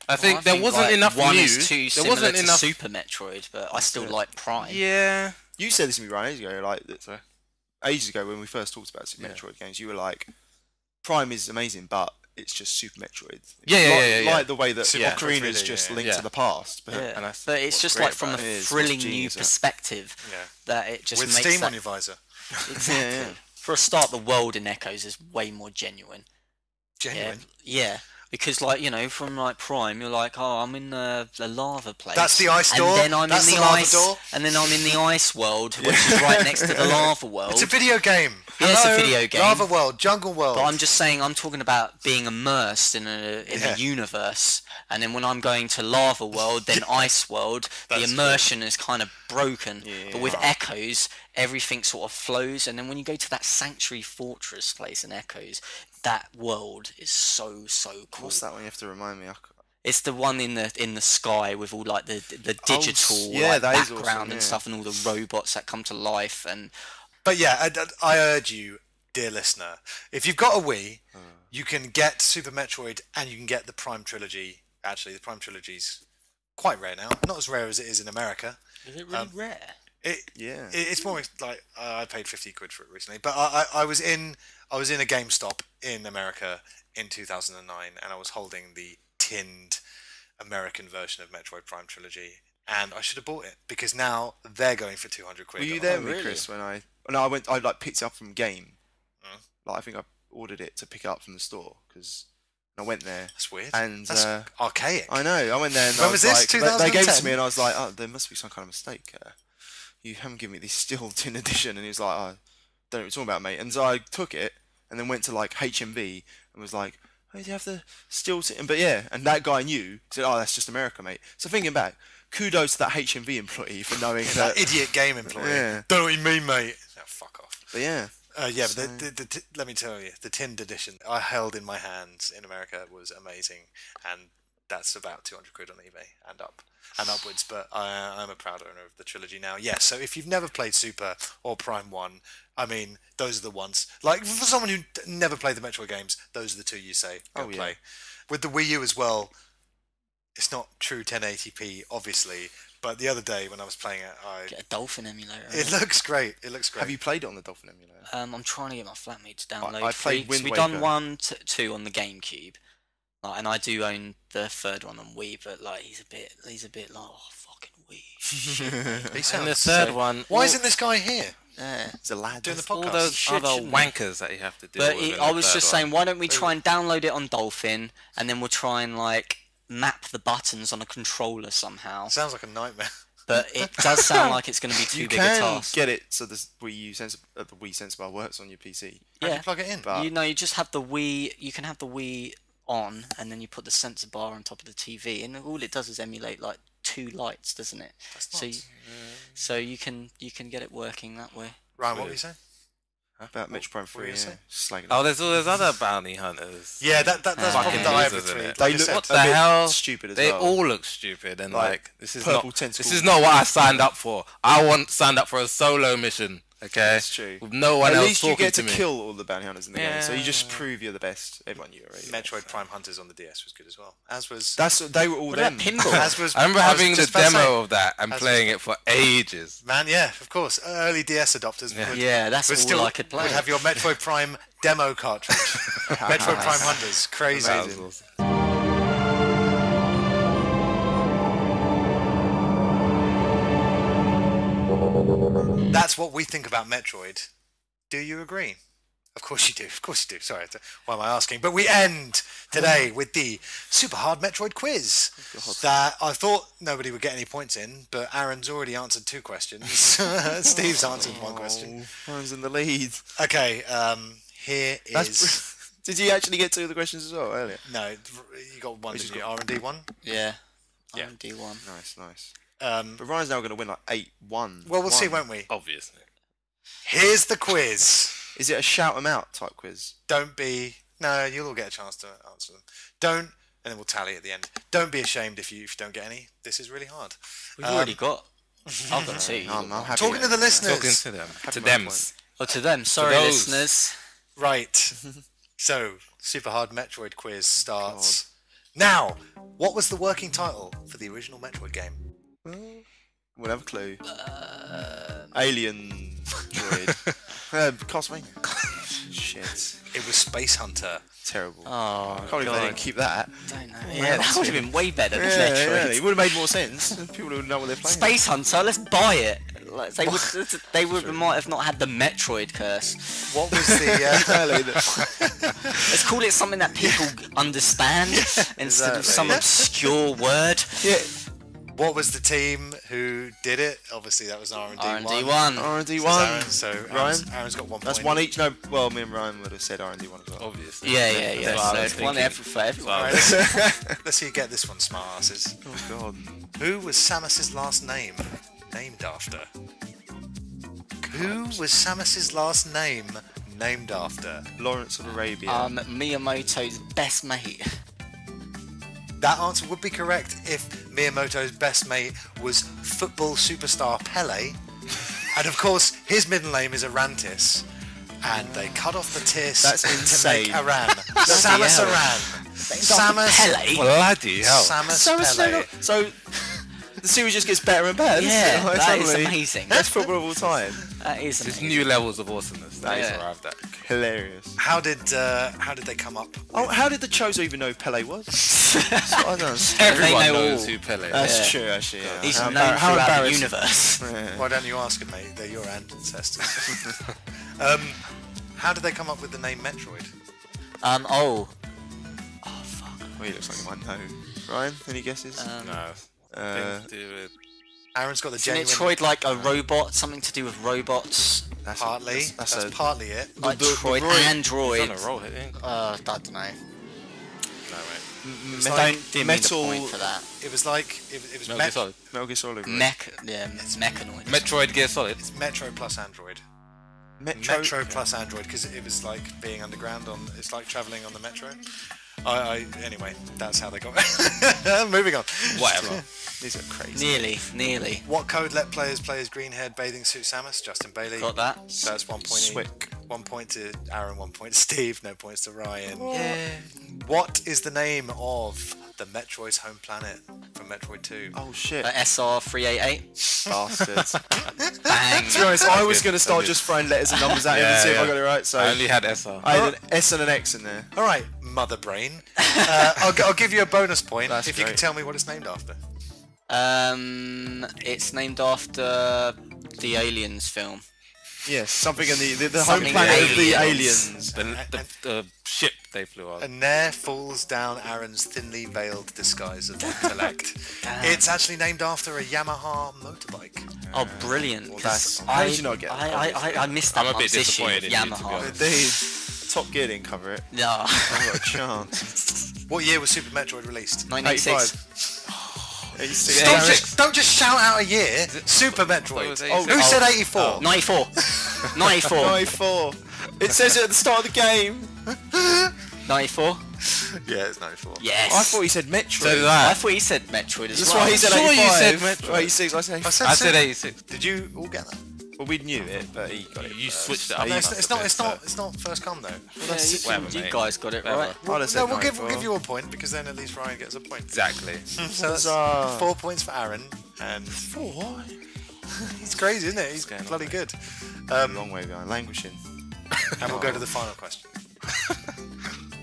I think there think, wasn't like, enough 1 new. is too There similar wasn't to enough. Super Metroid, but I still like Prime. Yeah. You said this to me, Ryan, ages ago. Like ages ago when we first talked about Super Metroid games, you were like, Prime is amazing, but it's just Super Metroid. Yeah. Like the way that Super Ocarina is 3D, just yeah. linked to the past. But Yeah. And that's But it's what's just great like from a about it. thrilling It's new genius, perspective Yeah. that it just with makes Steam that, on your visor. Exactly. Yeah. For a start, the world in Echoes is way more genuine. Genuine. Yeah. Because, like, you know, from like Prime, you're like, oh, I'm in the lava place. That's the ice door. And then I'm That's in the the lava ice. door. And then I'm in the ice world, which is right next to the lava world. It's a video game. Yeah, it's a Hello? video game. Lava world, jungle world. But I'm just saying, I'm talking about being immersed in a universe, and then when I'm going to lava world, then ice world, the That's immersion is kind of broken. Yeah. But with Echoes, everything sort of flows, and then when you go to that sanctuary fortress place in Echoes, that world is so cool. What's that one? You have to remind me. It's the one in the sky with all like the digital yeah, like, that is background awesome, and yeah. stuff, and all the robots that come to life. And But yeah, I urge you, dear listener, if you've got a Wii, you can get Super Metroid and you can get the Prime Trilogy. Actually, the Prime Trilogy's quite rare now. Not as rare as it is in America. is it really rare? It's more like I paid 50 quid for it recently, but I was in a GameStop in America in 2009, and I was holding the tinned American version of Metroid Prime Trilogy, and I should have bought it because now they're going for 200 quid. Were you there Oh, with me, really? Chris? When I like picked it up from Game. Like I think I ordered it to pick it up from the store because I went there. That's weird. And That's archaic. I know. I went there and When I was was this? like, they gave it 2010? to me and I was like, oh, there must be some kind of mistake. You haven't given me the steel tin edition. And he was like, oh, don't know what you're talking about, mate. And so I took it and then went to like HMV and was like, oh, do you have the steel tin? But yeah, and that guy knew. Said, oh, that's just America, mate. So thinking back, kudos to that HMV employee for knowing that that. idiot game employee. Yeah. Don't know what you mean, mate. Oh, fuck off. But yeah. Yeah, but let me tell you, the tinned edition I held in my hands in America was amazing, and that's about 200 quid on eBay and upwards. But I'm a proud owner of the trilogy now. Yes, so if you've never played Super or Prime 1, I mean, those are the ones. Like, for someone who never played the Metroid games, those are the two you say, go play. With the Wii U as well, it's not true 1080p, obviously, But the other day when I was playing it, Get a Dolphin emulator. it looks great. It looks great. Have you played it on the Dolphin emulator? I'm trying to get my flatmate to download. I played Wind We've Waker. done 1, 2 on the GameCube, like, and I do own the third one on Wii. But like, he's a bit like, oh fucking Wii. Shit, mate. And the third one. Why isn't this guy here Yeah. It's a lad. doing the all podcast? those Should, other shouldn't he? wankers that you have to do. But I was just saying, why don't we try and download it on Dolphin, and then we'll try and like map the buttons on a controller somehow. Sounds like a nightmare. But it does sound like it's going to be too You big a can task. get it so the Wii Sense Bar works on your PC. How do Yeah. you plug it in? But You just have the Wii. You can have the Wii on, and then you put the sensor bar on top of the TV, and all it does is emulate like 2 lights, doesn't it? That's So, nuts. so you can get it working that way. Ryan, what were you saying? about Metroid Prime what were 3, you yeah. saying? Slagging Oh, it. there's all those other bounty hunters. Yeah, that's Fucking probably the I losers, between. isn't it? Like They I look said, What a the bit hell? stupid as They well. all look stupid, and like this is purple not tentacle. this is not what I signed up for. I signed up for a solo mission. Okay, That's true. with no one At else least you talking get to me. kill all the bounty hunters in the game, so you just Yeah. prove you're the best. Everyone knew already. Metroid Prime Hunters on the DS was good as well. As was They were all What them. about pinball? as was. I remember was having the just about to say, demo of that and As playing it for ages. Man, yeah, of course. Early DS adopters would, Yeah, that's would all still I could play. would have your Metroid Prime demo cartridge. Metroid Prime Hunters, crazy. That was awesome. That's what we think about Metroid. Do you agree? Of course you do. Of course you do. Sorry, why am I asking? But we end today with the super hard Metroid quiz that I thought nobody would get any points in, but Aaron's already answered 2 questions. Steve's answered 1 question. Ryan's in the lead. Okay, here is. Did you actually get 2 of the questions as well earlier? No, you got 1. Did just you? got- R&D 1. Yeah. Yeah. D1. Nice. Um, But Ryan's now going to win like 8-1. well, we'll see, won't we? Obviously. Here's the quiz. Is it a shout 'em out type quiz? Don't be. No, you'll all get a chance to answer them. Don't, and then we'll tally at the end. Don't be ashamed if you don't get any. This is really hard. We've already got. I've got 2. I'm happy. Talking to the listeners. Talking to them, to my thems. Oh, to them. Sorry, those. listeners. Right. So, super hard Metroid quiz starts now. What was the working title for the original Metroid game? We'll have a clue. Alien droid. Castlevania. Shit. It was Space Hunter. Terrible. Oh, I can't believe they didn't keep that. don't know. Yeah, that would have been way better than Yeah, Metroid. it would have made more sense. People would know what they're playing. Space Hunter, let's buy it. Like, might have not had the Metroid curse. What was the? Let's call it something that people understand instead of Exactly. some obscure word. Yeah. What was the team who did it? Obviously, that was R&D 1. R&D 1. R&D So 1. Aaron, so Ryan? Aaron's got 1 That's point. 1 each. No, well, me and Ryan would have said R&D 1 as well. Obviously. Yeah. That's what I So was it's one thinking. for everyone. Alright, let's see you get this one, smart asses. Oh god. Who was Samus's last name named after? Who was Samus's last name named after? Lawrence of Arabia. Miyamoto's best mate. That answer would be correct if Miyamoto's best mate was football superstar Pele. And of course, his middle name is Arantis. And they cut off the tear That's to insane. make Aran. Samus hell. Aran. Samus Samus Pele. Bloody hell. Samus Pele. So the series just gets better and better. doesn't Yeah, it? Like, that is suddenly, amazing. Best football of all time. That is There's amazing. new levels of awesomeness that he's Yeah. arrived at. Hilarious. How did they come up? Oh, how did the Chozo even know Pele was? That's what I don't understand. Everyone know knows all. who Pele is. That's Yeah. true, actually. Yeah. He's How known embar- how throughout the embarrassing. universe. Yeah. Why don't you ask him, mate? They're your ancestors. How did they come up with the name Metroid? Oh, Well, he looks like he might know. Ryan, any guesses? No. Things to do with Aaron's got the is genuine. Metroid like a robot? Something to do with robots? That's Partly. That's partly it. Like Troid, droid- Android. he's on a roll here. ain't he? I don't know. No, wait. It's Don't like give me the Metal- point for that. It was like it was Metal Gear Solid. Metal Gear Solid. It's Mechanoid. Metroid Gear Solid. It's Metro plus Android. Metro. Metro plus Android because it was like being underground on. It's like traveling on the metro. Anyway, that's how they got it. Moving on. Whatever. These are crazy. Nearly. What code let players play as green-haired bathing suit Samus? Justin Bailey. Got that? So that's 1 point. Swick. 1 point to Aaron. 1 point to Steve. No points to Ryan. Yeah. What is the name of the Metroid's home planet from Metroid 2. Oh shit. SR388. Bastards. Bang. To be honest, I was good, going to start that's just throwing letters and numbers at him Yeah, and see if yeah. I got it right. So I only had SR. I had an S and an X in there. All right, mother brain. I'll give you a bonus point That's if you can great. tell me what it's named after. It's named after the Aliens film. Yes, something in the home Something planet of the aliens. aliens. The ship they flew on. And there falls down Aaron's thinly veiled disguise of intellect. It's actually named after a Yamaha motorbike. Oh, brilliant! Well, 'cause that's- how did you not get that? I missed that I'm a bit month's issue of disappointed in you, to be Yamaha. honest. Top Gear didn't cover it. No. I got a chance. What year was Super Metroid released? 1986. 86. Don't just shout out a year. Super Metroid. was Oh, 86. who said 84? 94. 94. 94. It says it at the start of the game. 94. Yeah, it's 94. Yes. I thought he said Metroid. So did I. I thought he said Metroid as That's well. why he said Sure 85. you said Metroid. 86. I said 85. I I said said 86. Did you all get that? Well, we knew it, but he got it. You first. switched it So up. he No, must it's have not. been It's not first come though. Yeah, Whatever, you mate. guys got it Whatever. right. I'd have said No, we'll 94. give you a point because then at least Ryan gets a point. Exactly. So that's Huzzah. 4 points for Aaron, and 4? he's crazy, isn't it? He's going on, bloody mate? good. Long way behind. Languishing. And we'll go to the final question.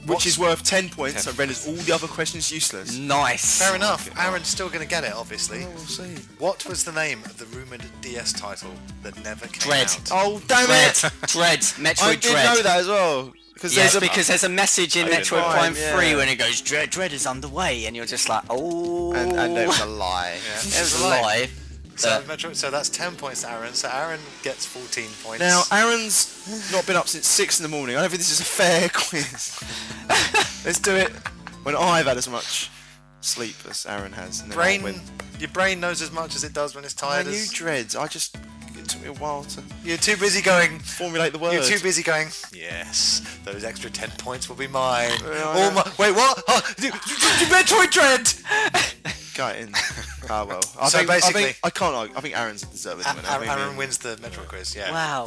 Which is worth 10 points and renders all the other questions useless. Nice. Fair enough. Aaron's still going to get it, obviously. We'll see. What was the name of the rumoured DS title that never came Dread. out? Oh, damn Dread. it! Dread. I Metroid did Dread. know that as well. Because Yes, there's a because there's a message in I didn't Metroid know. Prime Yeah. 3 when it goes, Dread is underway, and you're just like, oh. and it was a lie. Yeah. It was a lie. So that's 10 points to Aaron. So Aaron gets 14 points. Now, Aaron's not been up since 6 in the morning. I don't think this is a fair quiz. Let's do it when I've had as much sleep as Aaron has. And then I'll win. Your brain knows as much as it does when it's I tired. knew dreads. It took me a while to You're too busy going. formulate the word. You're too busy going. Yes, those extra 10 points will be mine. I know. Wait, what? Metroid Dread. Gutting. Ah well. I So think, basically- I can't argue. I think Aaron's deserving the winner. I think Aaron wins the Metroid quiz. Yeah. Wow.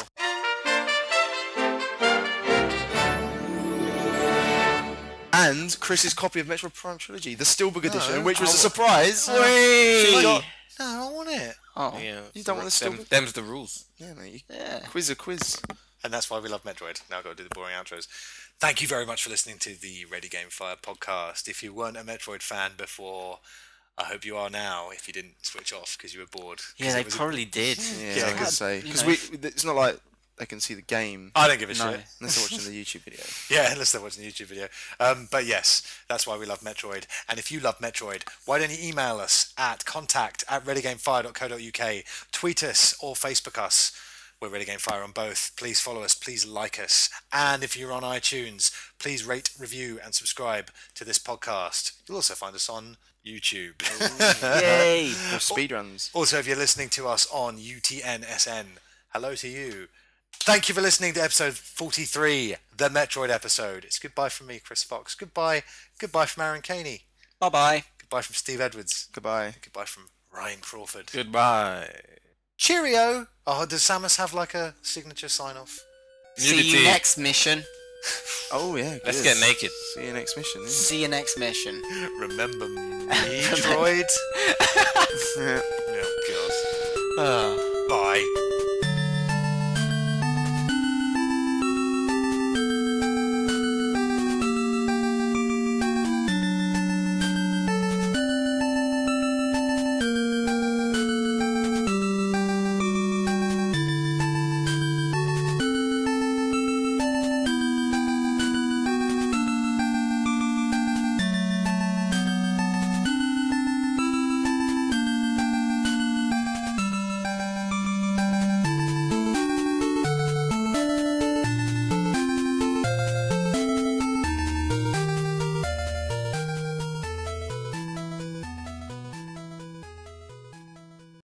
And Chris's copy of Metroid Prime Trilogy, the Steelbook edition, No, which was I a surprise. Whee! She got- No, I want it. Oh. Yeah. You don't want the Steelbook? Them's the rules. Yeah, mate. Yeah. Quiz a quiz. And that's why we love Metroid. Now I've got to do the boring outros. Thank you very much for listening to the Ready Game Fire podcast. If you weren't a Metroid fan before, I hope you are now. If you didn't switch off because you were bored. 'Cause Yeah, they it was probably did. Yeah, Yeah, I could 'cause, say. you Because know. it's not like they can see the game I don't give a No. shit. unless they're watching the YouTube video. Yeah, unless they're watching the YouTube video. But yes, that's why we love Metroid. And if you love Metroid, why don't you email us at contact@readygamefire.co.uk, tweet us or Facebook us. We're Ready Game Fire on both. Please follow us. Please like us. And if you're on iTunes, please rate, review, and subscribe to this podcast. You'll also find us on YouTube. Yay. Or speedruns. Also, if you're listening to us on UTNSN, hello to you. Thank you for listening to episode 43, the Metroid episode. It's goodbye from me, Chris Fox. Goodbye from Arron Caney. Bye-bye. Goodbye from Steve Edwards. Goodbye. Goodbye from Ryan Crawford. Goodbye. Cheerio! Oh, does Samus have like a signature sign-off? See you Nudity. next mission. Oh, yeah. Let's good. get naked. See you next mission. See you next mission. Remember Metroid? Yeah. Oh, God. Oh.